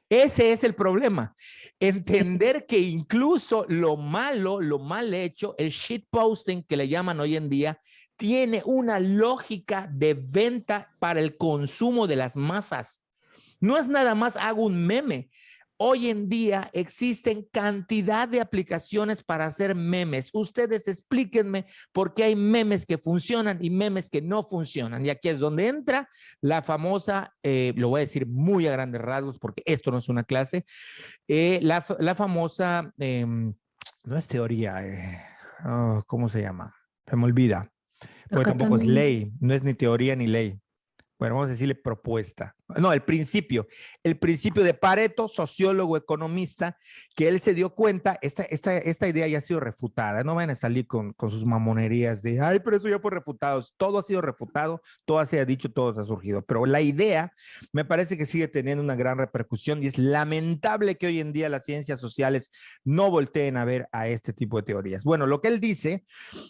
Ese es el problema. Entender que incluso lo malo, lo mal hecho, el shitposting que le llaman hoy en día, tiene una lógica de venta para el consumo de las masas. No es nada más hago un meme. Hoy en día existen cantidad de aplicaciones para hacer memes. Ustedes explíquenme por qué hay memes que funcionan y memes que no funcionan. Y aquí es donde entra la famosa, lo voy a decir muy a grandes rasgos porque esto no es una clase, la famosa, no es teoría, ¿cómo se llama? Se me olvida. Porque tampoco es ley, no es ni teoría ni ley. Bueno, vamos a decirle propuesta. No, el principio de Pareto, sociólogo, economista, que él se dio cuenta, esta idea ya ha sido refutada. No van a salir con sus mamonerías de, ay, pero eso ya fue refutado. Todo ha sido refutado, todo se ha dicho, todo se ha surgido. Pero la idea me parece que sigue teniendo una gran repercusión y es lamentable que hoy en día las ciencias sociales no volteen a ver a este tipo de teorías. Bueno, lo que él dice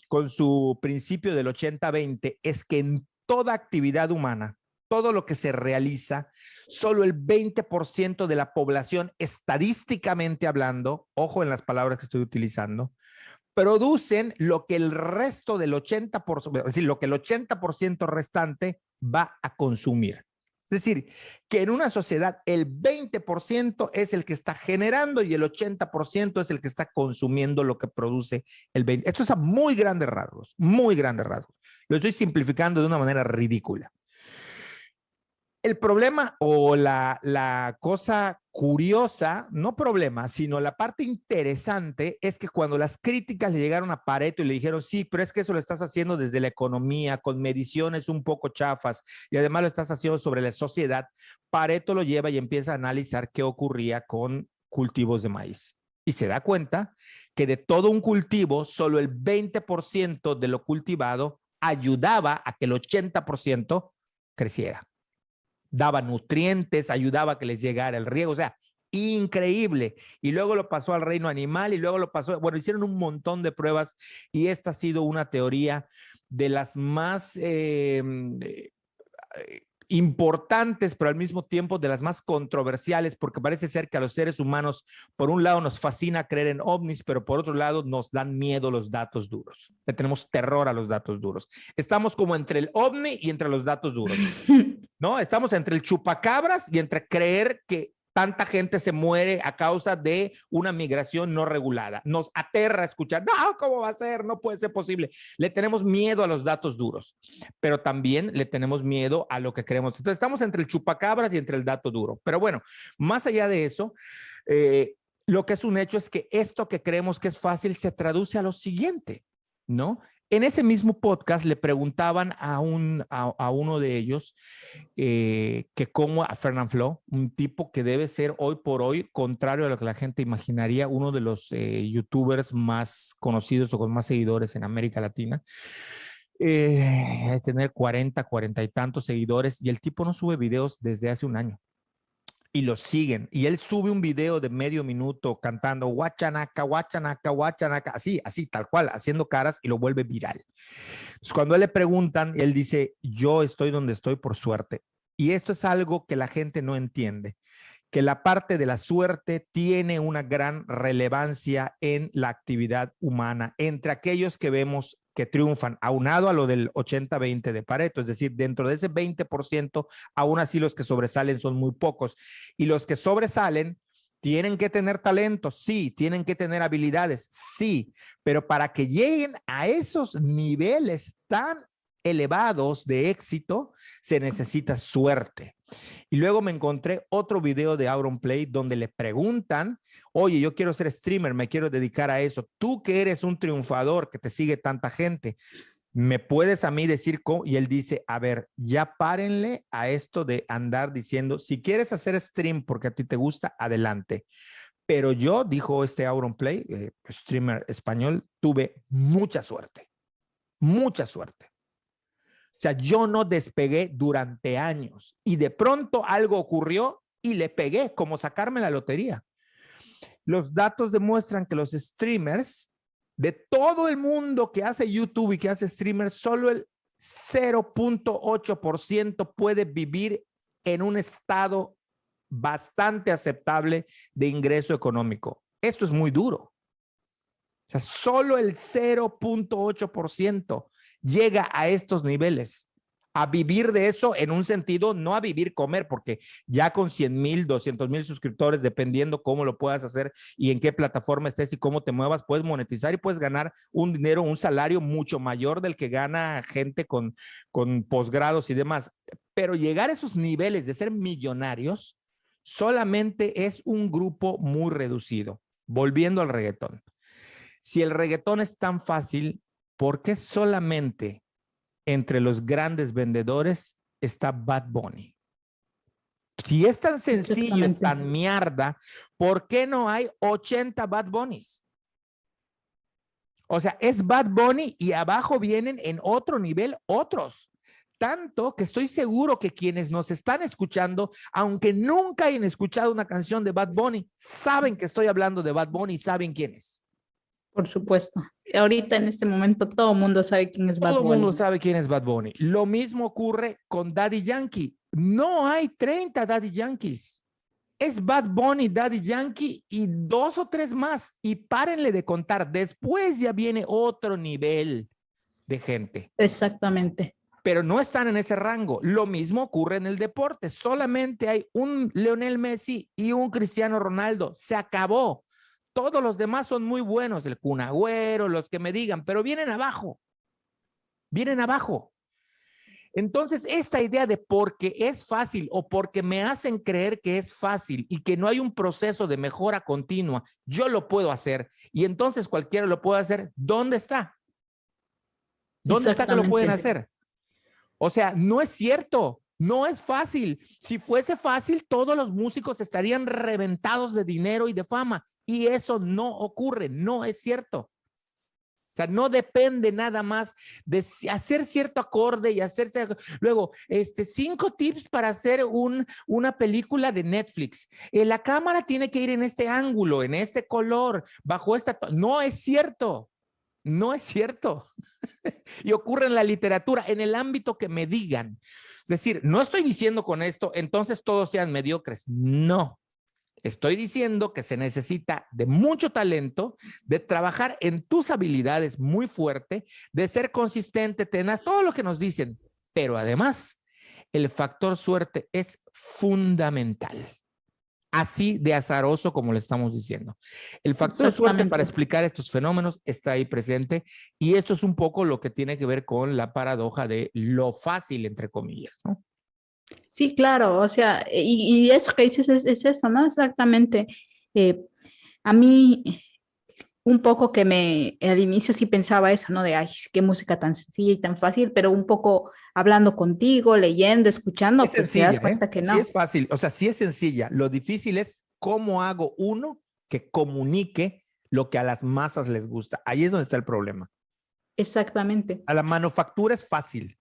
con su principio del 80-20 es que en toda actividad humana, todo lo que se realiza, solo el 20% de la población, estadísticamente hablando, ojo en las palabras que estoy utilizando, producen lo que el resto del 80%, es decir, lo que el 80% restante va a consumir. Es decir, que en una sociedad el 20% es el que está generando y el 80% es el que está consumiendo lo que produce el 20%. Esto es a muy grandes rasgos, muy grandes rasgos. Lo estoy simplificando de una manera ridícula. El problema o la cosa curiosa, no problema, sino la parte interesante es que cuando las críticas le llegaron a Pareto y le dijeron, sí, pero es que eso lo estás haciendo desde la economía, con mediciones un poco chafas y además lo estás haciendo sobre la sociedad, Pareto lo lleva y empieza a analizar qué ocurría con cultivos de maíz. Y se da cuenta que de todo un cultivo, solo el 20% de lo cultivado ayudaba a que el 80% creciera. Daba nutrientes, ayudaba a que les llegara el riego, o sea, increíble. Y luego lo pasó al reino animal y luego lo pasó, bueno, hicieron un montón de pruebas y esta ha sido una teoría de las más importantes, pero al mismo tiempo de las más controversiales, porque parece ser que a los seres humanos, por un lado nos fascina creer en ovnis, pero por otro lado nos dan miedo los datos duros. Le tenemos terror a los datos duros. Estamos como entre el ovni y entre los datos duros. ¿No? Estamos entre el chupacabras y entre creer que tanta gente se muere a causa de una migración no regulada. Nos aterra escuchar, no, ¿cómo va a ser? No puede ser posible. Le tenemos miedo a los datos duros, pero también le tenemos miedo a lo que creemos. Entonces estamos entre el chupacabras y entre el dato duro. Pero bueno, más allá de eso, lo que es un hecho es que esto que creemos que es fácil se traduce a lo siguiente, ¿no? En ese mismo podcast le preguntaban a uno de ellos que cómo, a Fernand Flo, un tipo que debe ser hoy por hoy, contrario a lo que la gente imaginaría, uno de los youtubers más conocidos o con más seguidores en América Latina, tener 40 y tantos seguidores y el tipo no sube videos desde hace un año. Y lo siguen. Y él sube un video de medio minuto cantando guachanaca, guachanaca, guachanaca, así, tal cual, haciendo caras y lo vuelve viral. Entonces, cuando él le preguntan, él dice, yo estoy donde estoy por suerte. y esto es algo que la gente no entiende, que la parte de la suerte tiene una gran relevancia en la actividad humana, entre aquellos que vemos que triunfan, aunado a lo del 80-20 de Pareto, es decir, dentro de ese 20%, aún así los que sobresalen son muy pocos, y los que sobresalen tienen que tener talento, sí, tienen que tener habilidades, sí, pero para que lleguen a esos niveles tan elevados de éxito, se necesita suerte. Y luego me encontré otro video de Auronplay donde le preguntan, oye, yo quiero ser streamer, me quiero dedicar a eso. Tú que eres un triunfador, que te sigue tanta gente, ¿me puedes a mí decir cómo? Y él dice, a ver, ya párenle a esto de andar diciendo, si quieres hacer stream porque a ti te gusta, adelante. Pero yo, dijo este Auronplay, streamer español, tuve mucha suerte, mucha suerte. O sea, yo no despegué durante años y de pronto algo ocurrió y le pegué, como sacarme la lotería. Los datos demuestran que los streamers de todo el mundo que hace YouTube y que hace streamers, solo el 0.8% puede vivir en un estado bastante aceptable de ingreso económico. Esto es muy duro. O sea, solo el 0.8% llega a estos niveles, a vivir de eso en un sentido, no a vivir comer, porque ya con 100,000, 200,000 suscriptores, dependiendo cómo lo puedas hacer y en qué plataforma estés y cómo te muevas, puedes monetizar y puedes ganar un dinero, un salario mucho mayor del que gana gente con posgrados y demás. Pero llegar a esos niveles de ser millonarios solamente es un grupo muy reducido. Volviendo al reggaetón. Si el reggaetón es tan fácil, ¿por qué solamente entre los grandes vendedores está Bad Bunny? Si es tan sencillo, tan mierda, ¿por qué no hay 80 Bad Bunnies? O sea, es Bad Bunny y abajo vienen en otro nivel otros. Tanto que estoy seguro que quienes nos están escuchando, aunque nunca hayan escuchado una canción de Bad Bunny, saben que estoy hablando de Bad Bunny y saben quién es. Por supuesto. Ahorita en este momento todo el mundo sabe quién es Bad Bunny. Todo el mundo sabe quién es Bad Bunny. Lo mismo ocurre con Daddy Yankee. No hay 30 Daddy Yankees. Es Bad Bunny, Daddy Yankee y 2 o 3 más. Y párenle de contar. Después ya viene otro nivel de gente. Exactamente. Pero no están en ese rango. Lo mismo ocurre en el deporte. Solamente hay un Lionel Messi y un Cristiano Ronaldo. Se acabó. Todos los demás son muy buenos, el Kun Agüero, los que me digan, pero vienen abajo. Vienen abajo. Entonces, esta idea de porque es fácil o porque me hacen creer que es fácil y que no hay un proceso de mejora continua, yo lo puedo hacer y entonces cualquiera lo puede hacer, ¿dónde está? ¿Dónde está que lo pueden hacer? O sea, no es cierto. No es fácil. Si fuese fácil, todos los músicos estarían reventados de dinero y de fama. Y eso no ocurre, no es cierto. O sea, no depende nada más de hacer cierto acorde y hacerse. Luego, 5 tips para hacer una película de Netflix. La cámara tiene que ir en este ángulo, en este color, bajo esta. No es cierto. No es cierto. Y ocurre en la literatura, en el ámbito que me digan. Es decir, no estoy diciendo con esto, entonces todos sean mediocres. No. Estoy diciendo que se necesita de mucho talento, de trabajar en tus habilidades muy fuerte, de ser consistente, tenaz, todo lo que nos dicen. Pero además, el factor suerte es fundamental. Así de azaroso como le estamos diciendo. El factor suerte para explicar estos fenómenos está ahí presente y esto es un poco lo que tiene que ver con la paradoja de lo fácil, entre comillas, ¿no? Sí, claro, o sea, y eso que dices es eso, ¿no? Exactamente. A mí, un poco que al inicio sí pensaba eso, ¿no? De, ay, qué música tan sencilla y tan fácil, pero un poco hablando contigo, leyendo, escuchando, es pues sencilla, te das cuenta que no. Sí es fácil, o sea, sí es sencilla. Lo difícil es cómo hago uno que comunique lo que a las masas les gusta. Ahí es donde está el problema. Exactamente. A la manufactura es fácil,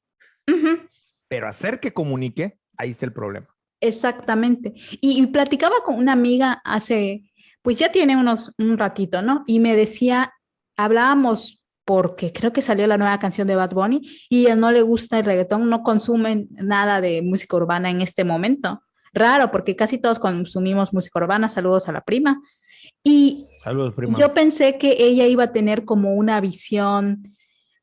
pero hacer que comunique, ahí está el problema. Exactamente. Y platicaba con una amiga hace, pues ya tiene un ratito, ¿no? Y me decía, hablábamos porque creo que salió la nueva canción de Bad Bunny y a él no le gusta el reggaetón, no consumen nada de música urbana en este momento. Raro, porque casi todos consumimos música urbana. Saludos a la prima. Y Saludos, prima. yo pensé que ella iba a tener como una visión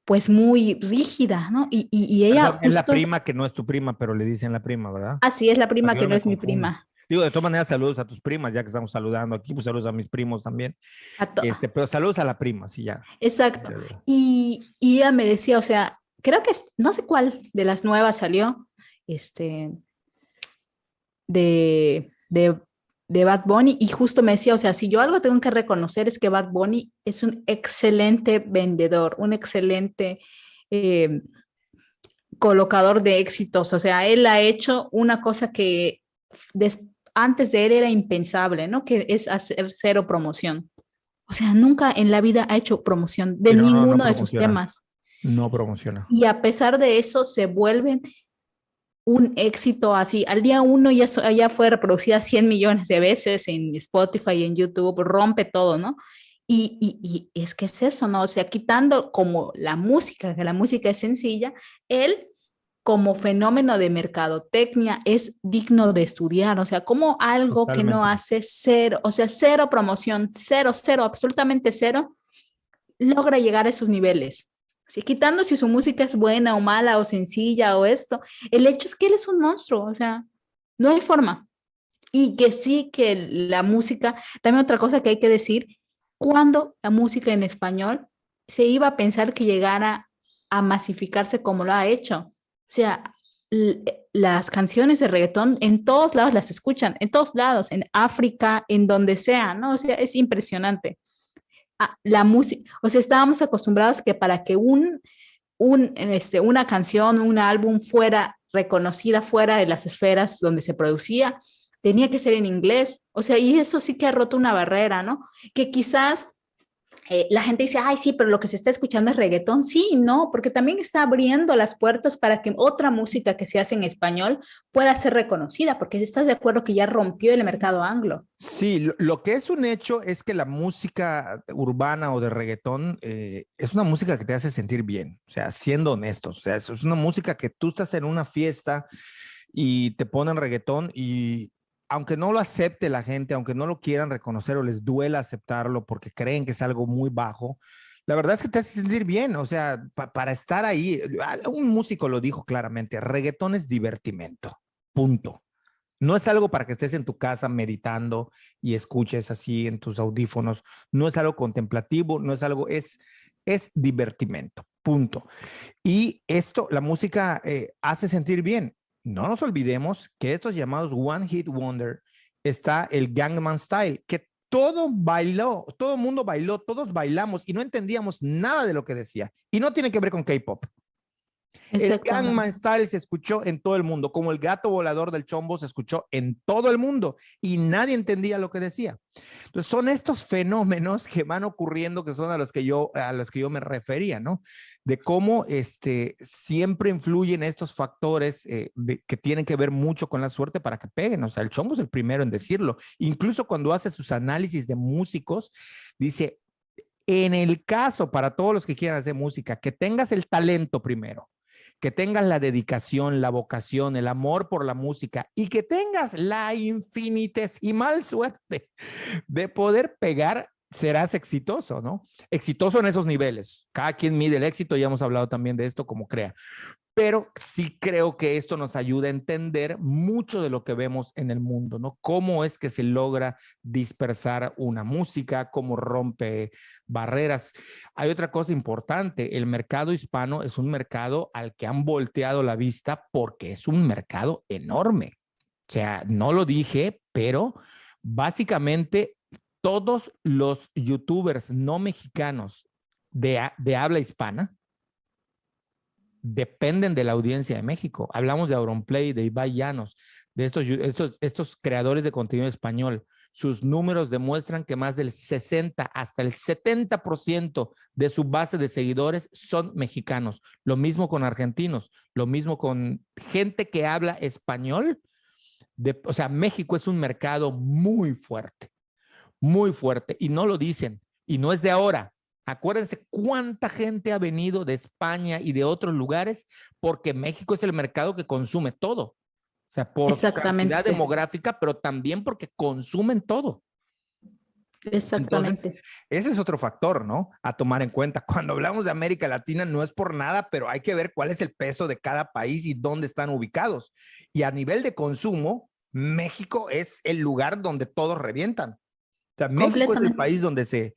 pues muy rígida, ¿no? Y ella Perdón, es la justo, prima que no es tu prima, pero le dicen la prima, ¿verdad? así es la Para prima que yo que no no me es mi confunda. prima. Digo, de todas maneras, saludos a tus primas, ya que estamos saludando aquí, pues saludos a mis primos también. A to- Pero saludos a la prima, sí, ya. Exacto. Y ella me decía, o sea, creo que no sé cuál de las nuevas salió, este, de, de Bad Bunny, y justo me decía, o sea, si yo algo tengo que reconocer es que Bad Bunny es un excelente vendedor, un excelente eh, colocador de éxitos. O sea, él ha hecho una cosa que antes de él era impensable, ¿no? Que es hacer cero promoción. O sea, nunca en la vida ha hecho promoción de Sí, no, no, no ninguno de sus promociona. temas. No promociona. Y a pesar de eso, se vuelven un éxito así. Al día uno ya fue reproducida 100 millones de veces en Spotify, en YouTube, rompe todo, ¿no? Y es que es eso, ¿no? O sea, quitando como la música, que la música es sencilla, él como fenómeno de mercadotecnia es digno de estudiar. O sea, como algo que no Totalmente. hace cero, o sea, cero promoción, cero, cero, absolutamente cero, logra llegar a esos niveles. Así, quitando si su música es buena o mala o sencilla o esto, el hecho es que él es un monstruo. O sea, no hay forma. Y que sí, que la música, también otra cosa que hay que decir, cuando la música en español se iba a pensar que llegara a masificarse como lo ha hecho. O sea, las canciones de reggaetón en todos lados las escuchan, en todos lados, en África, en donde sea, ¿no? O sea, es impresionante. La música, o sea, estábamos acostumbrados que para que una canción, un álbum fuera reconocida fuera de las esferas donde se producía, tenía que ser en inglés. O sea, y eso sí que ha roto una barrera, ¿no? Que quizás la gente dice, ay, sí, pero lo que se está escuchando es reggaetón. Sí, no, porque también está abriendo las puertas para que otra música que se hace en español pueda ser reconocida, porque estás de acuerdo que ya rompió el mercado anglo. Sí, lo que es un hecho es que la música urbana o de reggaetón es una música que te hace sentir bien, o sea, siendo honestos, o sea, es una música que tú estás en una fiesta y te ponen reggaetón y aunque no lo acepte la gente, aunque no lo quieran reconocer o les duela aceptarlo porque creen que es algo muy bajo, la verdad es que te hace sentir bien, o sea, para estar ahí, un músico lo dijo claramente, reggaetón es divertimento, punto. No es algo para que estés en tu casa meditando y escuches así en tus audífonos. No es algo contemplativo, no es algo, es divertimento. Punto. Y esto, la música hace sentir bien. No nos olvidemos que estos llamados One Hit Wonder está el Gangnam Style, que todo bailó, todo el mundo bailó, todos bailamos y no entendíamos nada de lo que decía. Y no tiene que ver con K-pop. El Gangnam Exactamente. Style se escuchó en todo el mundo, como el gato volador del Chombo se escuchó en todo el mundo y nadie entendía lo que decía. Entonces son estos fenómenos que van ocurriendo que son a los que yo me refería, ¿no? De cómo siempre influyen estos factores que tienen que ver mucho con la suerte para que peguen. O sea, el Chombo es el primero en decirlo. Incluso cuando hace sus análisis de músicos, dice, en el caso para todos los que quieran hacer música, que tengas el talento primero, que tengas la dedicación, la vocación, el amor por la música y que tengas la infinitesimal suerte de poder pegar, serás exitoso, ¿no? Exitoso en esos niveles. Cada quien mide el éxito, ya hemos hablado también de esto como crea. Pero sí creo que esto nos ayuda a entender mucho de lo que vemos en el mundo, ¿no? Cómo es que se logra dispersar una música, cómo rompe barreras. Hay otra cosa importante, el mercado hispano es un mercado al que han volteado la vista porque es un mercado enorme. O sea, no lo dije, pero básicamente todos los youtubers no mexicanos de habla hispana dependen de la audiencia de México. Hablamos de Auronplay, de Ibai Llanos, de estos creadores de contenido español. Sus números demuestran que más del 60 hasta el 70% de su base de seguidores son mexicanos. Lo mismo con argentinos, lo mismo con gente que habla español. O sea, México es un mercado muy fuerte y no lo dicen y no es de ahora. Acuérdense cuánta gente ha venido de España y de otros lugares porque México es el mercado que consume todo. O sea, por cantidad Exactamente, demográfica, pero también porque consumen todo. Entonces, exactamente. ese es otro factor, ¿no? A tomar en cuenta. Cuando hablamos de América Latina, no es por nada, pero hay que ver cuál es el peso de cada país y dónde están ubicados. Y a nivel de consumo, México es el lugar donde todos revientan. O sea, México es el Completamente. país donde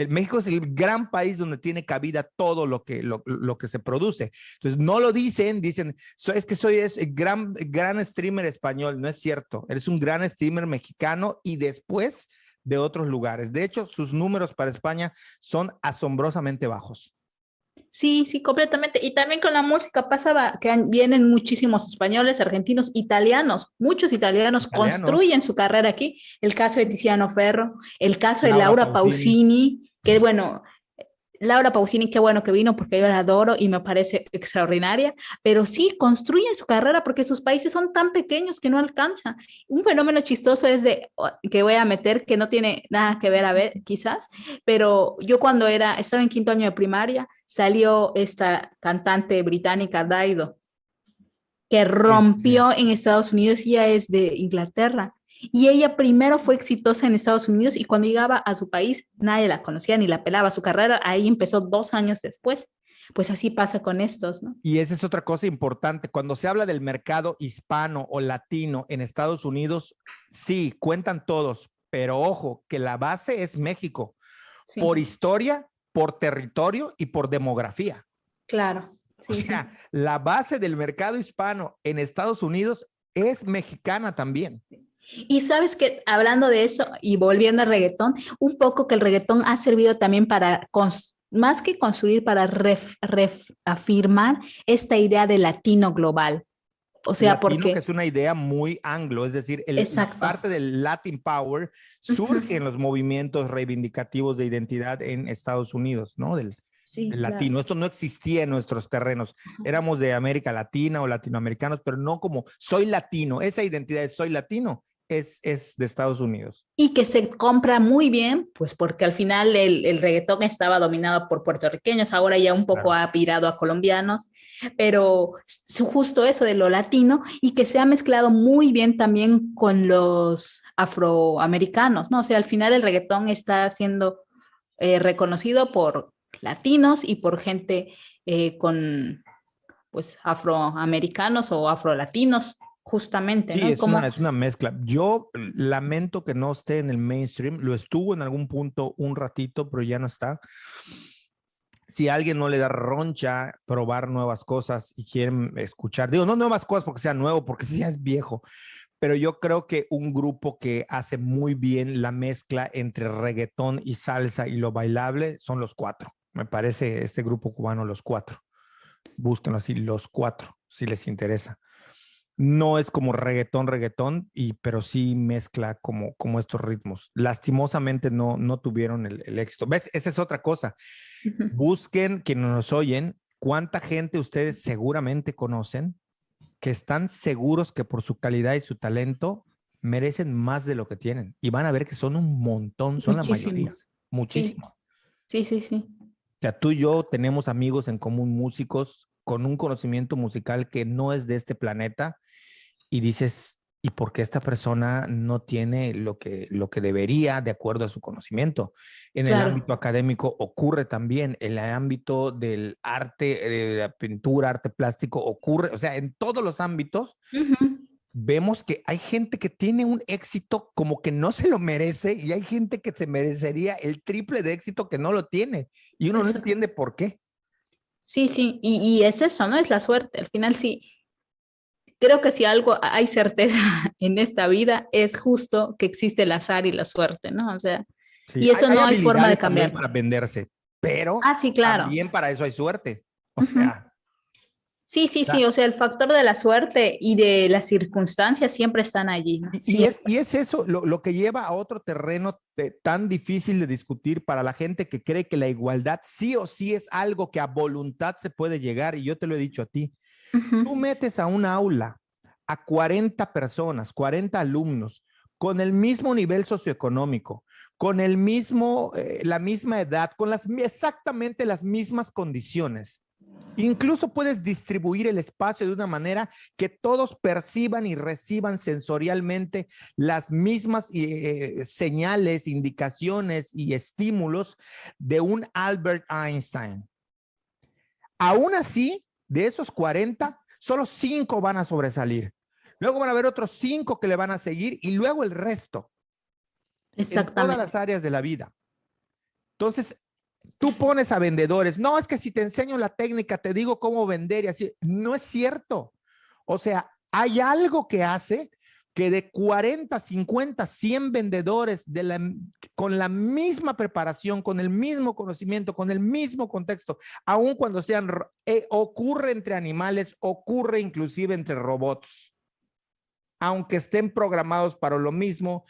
México es el gran país donde tiene cabida todo lo que se produce. Entonces, no lo dicen, es que soy gran streamer español. No es cierto. Eres un gran streamer mexicano y después de otros lugares. De hecho, sus números para España son asombrosamente bajos. Sí, sí, completamente. Y también con la música pasaba que vienen muchísimos españoles, argentinos, italianos. Muchos italianos Italianos, construyen su carrera aquí. El caso de Tiziano Ferro, el caso de Laura Laura Pausini. Pausini, que bueno, Laura Pausini, qué bueno que vino porque yo la adoro y me parece extraordinaria, pero sí construyen su carrera porque sus países son tan pequeños que no alcanza. Un fenómeno chistoso es que voy a meter que no tiene nada que ver a ver quizás, pero yo cuando estaba en quinto año de primaria salió esta cantante británica Dido que Sí, rompió en Estados Unidos y ella es de Inglaterra. Y ella primero fue exitosa en Estados Unidos y cuando llegaba a su país nadie la conocía ni la pelaba. Su carrera ahí empezó 2 años después. Pues así pasa con estos, ¿no? y esa es otra cosa importante. Cuando se habla del mercado hispano o latino en Estados Unidos, sí, cuentan todos, pero ojo, que la base es México, Sí, por historia, por territorio y por demografía. claro. O Sí, sí. sea, la base del mercado hispano en Estados Unidos es mexicana también. Y sabes que hablando de eso y volviendo al reggaetón, un poco que el reggaetón ha servido también para, más que construir, para reafirmar esta idea de latino global. O sea, Latino, que porque, es una idea muy anglo, es decir, la exacto. parte del Latin Power Uh-huh. surge en los movimientos reivindicativos de identidad en Estados Unidos, ¿no? Sí, Del claro. latino. Esto no existía en nuestros terrenos. Éramos de América Latina o latinoamericanos, pero no como soy latino. Esa identidad de soy latino es de Estados Unidos. Y que se compra muy bien, pues porque al final el reggaetón estaba dominado por puertorriqueños, ahora ya un poco Claro. ha pirado a colombianos, pero justo eso de lo latino y que se ha mezclado muy bien también con los afroamericanos, ¿no? O sea, al final el reggaetón está siendo reconocido por latinos y por gente con, pues, afroamericanos o afrolatinos, justamente, Sí, ¿no? Y como, es una mezcla. Yo lamento que no esté en el mainstream. Lo estuvo en algún punto un ratito, pero ya no está. Si a alguien no le da roncha probar nuevas cosas y quieren escuchar, digo, no nuevas cosas porque sea nuevo, porque sí ya es viejo, pero yo creo que un grupo que hace muy bien la mezcla entre reggaetón y salsa y lo bailable son Los Cuatro. Me parece este grupo cubano, Los Cuatro. Búsquenlo así, Los Cuatro, si les interesa. No es como reggaetón, pero sí mezcla como estos ritmos. Lastimosamente no tuvieron el éxito. ¿Ves? Esa es otra cosa. Busquen, quienes nos oyen, cuánta gente ustedes seguramente conocen que están seguros que por su calidad y su talento merecen más de lo que tienen. Y van a ver que son un montón, son la mayoría, muchísimos. Sí, muchísimo. sí, sí, sí. O sea, tú y yo tenemos amigos en común, músicos con un conocimiento musical que no es de este planeta y dices, ¿y por qué esta persona no tiene lo que debería de acuerdo a su conocimiento? En el Claro. ámbito académico ocurre también, en el ámbito del arte, de la pintura, arte plástico, ocurre, o sea, en todos los ámbitos Ujú. vemos que hay gente que tiene un éxito como que no se lo merece y hay gente que se merecería el triple de éxito que no lo tiene y uno no Eso. entiende por qué. Sí, sí. Y es eso, ¿no? Es la suerte. Al final sí. Creo que si algo hay certeza en esta vida es justo que existe el azar y la suerte, ¿no? O sea, Sí, y eso hay no hay forma de habilidades también cambiarlo. para venderse, pero Ah, sí, claro. también para eso hay suerte. O Ujú. sea, Sí, sí, da- sí. O sea, el factor de la suerte y de las circunstancias siempre están allí, ¿no? y Siempre. es eso lo que lleva a otro terreno tan difícil de discutir para la gente que cree que la igualdad sí o sí es algo que a voluntad se puede llegar. Y yo te lo he dicho a ti, tú Ujú. metes a un aula a 40 personas, 40 alumnos, con el mismo nivel socioeconómico, con el mismo, la misma edad, con exactamente las mismas condiciones. Incluso puedes distribuir el espacio de una manera que todos perciban y reciban sensorialmente las mismas señales, indicaciones y estímulos de un Albert Einstein. Aún así, de esos 40, solo 5 van a sobresalir. Luego van a haber otros 5 que le van a seguir y luego el resto. En todas las áreas de la vida. Entonces, tú pones a vendedores, no, es que si te enseño la técnica, te digo cómo vender y así. No es cierto. O sea, hay algo que hace que de 40, 50, 100 vendedores con la misma preparación, con el mismo conocimiento, con el mismo contexto, aun cuando sean, ocurre entre animales, ocurre inclusive entre robots. Aunque estén programados para lo mismo,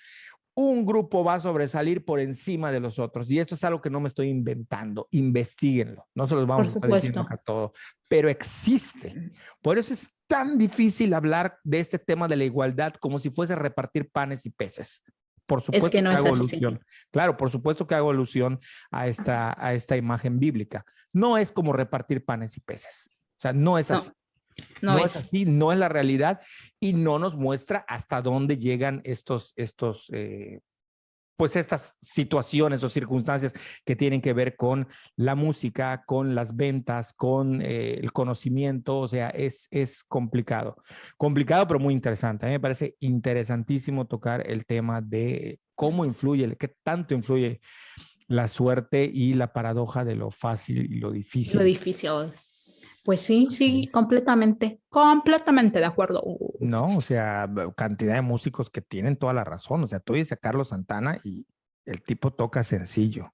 un grupo va a sobresalir por encima de los otros. Y esto es algo que no me estoy inventando. Investíguenlo. No se los vamos a estar diciendo acá todo, pero existe. Por eso es tan difícil hablar de este tema de la igualdad como si fuese repartir panes y peces. Por supuesto que hago alusión. Claro, por supuesto que hago alusión a esta imagen bíblica. No es como repartir panes y peces. O sea, no es así. No es así, no es la realidad y no nos muestra hasta dónde llegan pues estas situaciones o circunstancias que tienen que ver con la música, con las ventas, con el conocimiento. O sea, es complicado, pero muy interesante. A mí me parece interesantísimo tocar el tema de cómo influye, qué tanto influye la suerte y la paradoja de lo fácil y lo difícil. Lo difícil. Pues sí, completamente de acuerdo. No, o sea, cantidad de músicos que tienen toda la razón. O sea, tú dices a Carlos Santana y el tipo toca sencillo.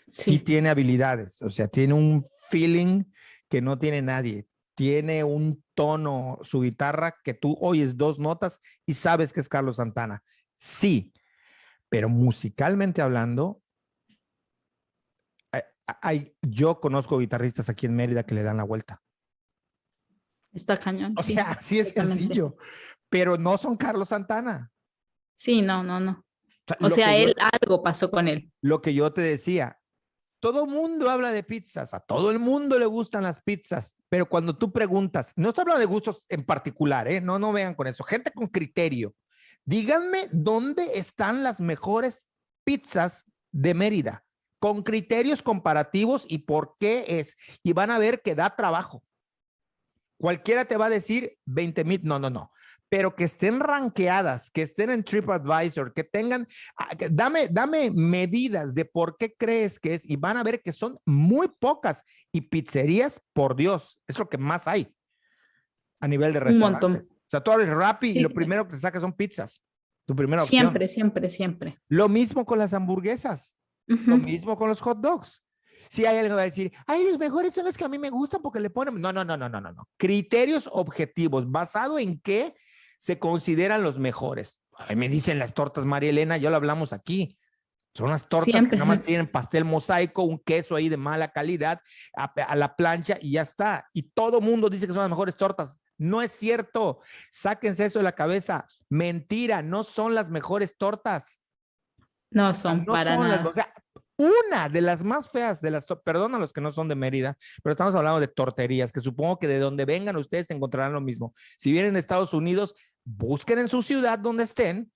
Sí tiene habilidades, o sea, tiene un feeling que no tiene nadie. Tiene un tono, su guitarra, que tú oyes 2 notas y sabes que es Carlos Santana. Sí, pero musicalmente hablando, yo conozco guitarristas aquí en Mérida que le dan la vuelta. Está cañón. O sea, sí es sencillo, pero no son Carlos Santana. Sí, no. O sea, algo pasó con él. Lo que yo te decía, todo mundo habla de pizzas, a todo el mundo le gustan las pizzas, pero cuando tú preguntas, no estoy hablando de gustos en particular, no vean con eso, gente con criterio. Díganme dónde están las mejores pizzas de Mérida, con criterios comparativos y por qué es, y van a ver que da trabajo. Cualquiera te va a decir 20,000, no, pero que estén rankeadas, que estén en TripAdvisor, que tengan, dame medidas de por qué crees que es, y van a ver que son muy pocas, y pizzerías, por Dios, es lo que más hay a nivel de restaurantes. Un montón. O sea, tú abres Rappi y lo primero que te sacas son pizzas, tu primera opción. Siempre. Lo mismo con las hamburguesas, lo mismo con los hot dogs. Si hay alguien que va a decir, ay, los mejores son los que a mí me gustan porque le ponen. No. Criterios objetivos, basado en qué se consideran los mejores. Ay, me dicen las tortas María Elena, ya lo hablamos aquí. Son las tortas que nada más tienen pastel mosaico, un queso ahí de mala calidad, a la plancha y ya está. Y todo mundo dice que son las mejores tortas. No es cierto. Sáquense eso de la cabeza. Mentira, no son las mejores tortas. No son para nada. O sea, una de las más feas de las, perdón a los que no son de Mérida, pero estamos hablando de torterías, que supongo que de donde vengan ustedes encontrarán lo mismo. Si vienen a Estados Unidos, busquen en su ciudad donde estén,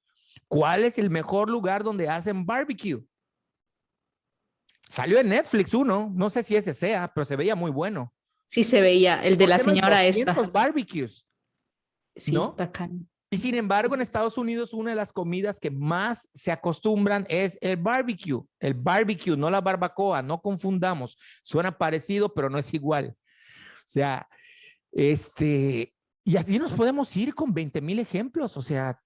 cuál es el mejor lugar donde hacen barbecue. Salió en Netflix uno, no sé si ese sea, pero se veía muy bueno. Sí se veía, el de la señora esta. Barbecues. Sí, ¿no? Está cañón. Y sin embargo, en Estados Unidos, una de las comidas que más se acostumbran es el barbecue. El barbecue, no la barbacoa, no confundamos. Suena parecido, pero no es igual. O sea, y así nos podemos ir con 20,000 ejemplos. O sea,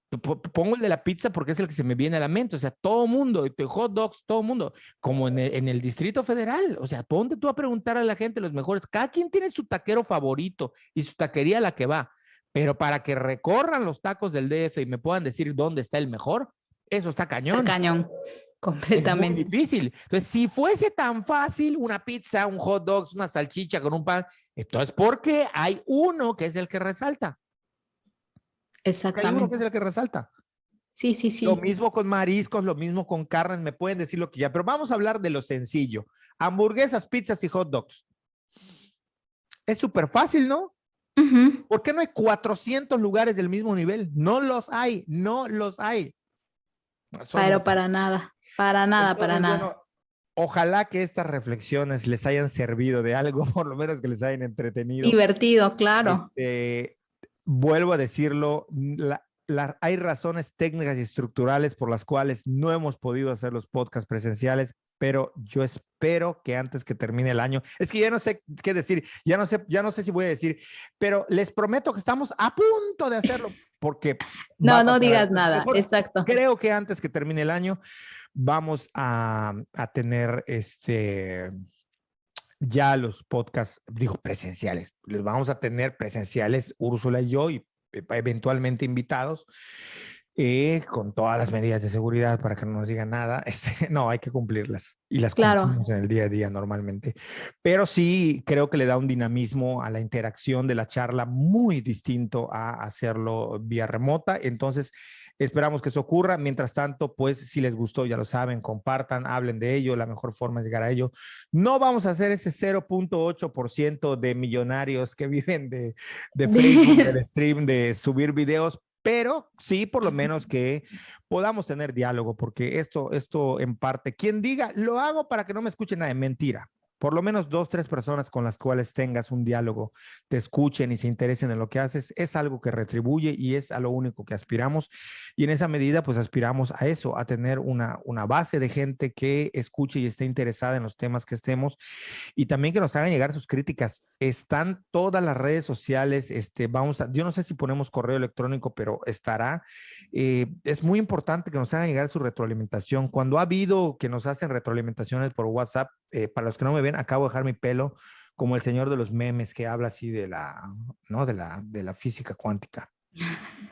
pongo el de la pizza porque es el que se me viene a la mente. O sea, todo mundo, hot dogs, todo mundo, como en el Distrito Federal. O sea, ponte tú a preguntar a la gente los mejores. Cada quien tiene su taquero favorito y su taquería a la que va. Pero para que recorran los tacos del DF y me puedan decir dónde está el mejor, eso está cañón. Está cañón, completamente. Es muy difícil. Entonces, si fuese tan fácil una pizza, un hot dog, una salchicha con un pan, entonces, ¿por qué hay uno que es el que resalta? Exactamente. Hay uno que es el que resalta. Sí, sí, Lo sí. mismo con mariscos, lo mismo con carnes, me pueden decir lo que ya, pero vamos a hablar de lo sencillo. Hamburguesas, pizzas y hot dogs. Es súper fácil, ¿no? Ujú. ¿Por qué no hay 400 lugares del mismo nivel? No los hay, no los hay. Son Pero muchos. para nada, para nada, para Entonces, nada. bueno, ojalá que estas reflexiones les hayan servido de algo, por lo menos que les hayan entretenido. Divertido, claro. Este, vuelvo a decirlo, hay razones técnicas y estructurales por las cuales no hemos podido hacer los podcasts presenciales, pero yo espero que antes que termine el año, es que ya no sé qué decir, ya no sé si voy a decir, pero les prometo que estamos a punto de hacerlo porque va No, a no pasar digas algo nada, mejor. exacto. Creo que antes que termine el año vamos a tener ya los podcasts, digo, presenciales. Les vamos a tener presenciales, Úrsula y yo, y eventualmente invitados, con todas las medidas de seguridad para que no nos digan nada. No, hay que cumplirlas y las Claro, cumplimos en el día a día normalmente. Pero sí creo que le da un dinamismo a la interacción de la charla muy distinto a hacerlo vía remota. Entonces, esperamos que eso ocurra. Mientras tanto, pues si les gustó, ya lo saben, compartan, hablen de ello. La mejor forma es llegar a ello. No vamos a hacer ese 0.8% de millonarios que viven de Facebook, del stream, de subir videos, pero sí por lo menos que podamos tener diálogo, porque esto en parte, quien diga, lo hago para que no me escuchen nada, mentira. Por lo menos 2, 3 personas con las cuales tengas un diálogo, te escuchen y se interesen en lo que haces, es algo que retribuye y es a lo único que aspiramos. Y en esa medida, pues aspiramos a eso, a tener una base de gente que escuche y esté interesada en los temas que estemos y también que nos hagan llegar sus críticas. Están todas las redes sociales, yo no sé si ponemos correo electrónico, pero estará. Es muy importante que nos hagan llegar su retroalimentación. Cuando ha habido que nos hacen retroalimentaciones por WhatsApp, para los que no me ven, acabo de dejar mi pelo como el señor de los memes que habla así ¿no? de la física cuántica. No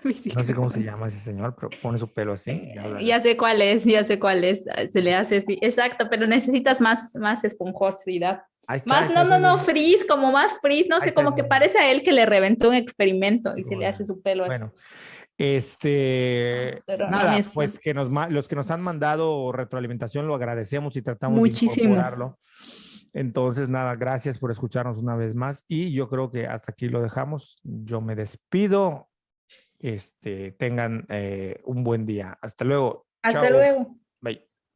sé física cómo se cuántica. llama ese señor, pero pone su pelo así y habla de Ya sé cuál es, ya sé cuál es. Se le hace así. Exacto, pero necesitas más esponjosidad. Ahí está, Más, ahí está, no, frizz, como más frizz, no ahí sé, está. como que parece a él que le reventó un experimento y se le hace su pelo así. Bueno, Pero no, mi nada, esposo. pues los que nos han mandado retroalimentación lo agradecemos y tratamos de Muchísimo. incorporarlo. Entonces, nada, gracias por escucharnos una vez más y yo creo que hasta aquí lo dejamos. Yo me despido. Tengan un buen día. Hasta luego. Hasta Chao. luego. Bye.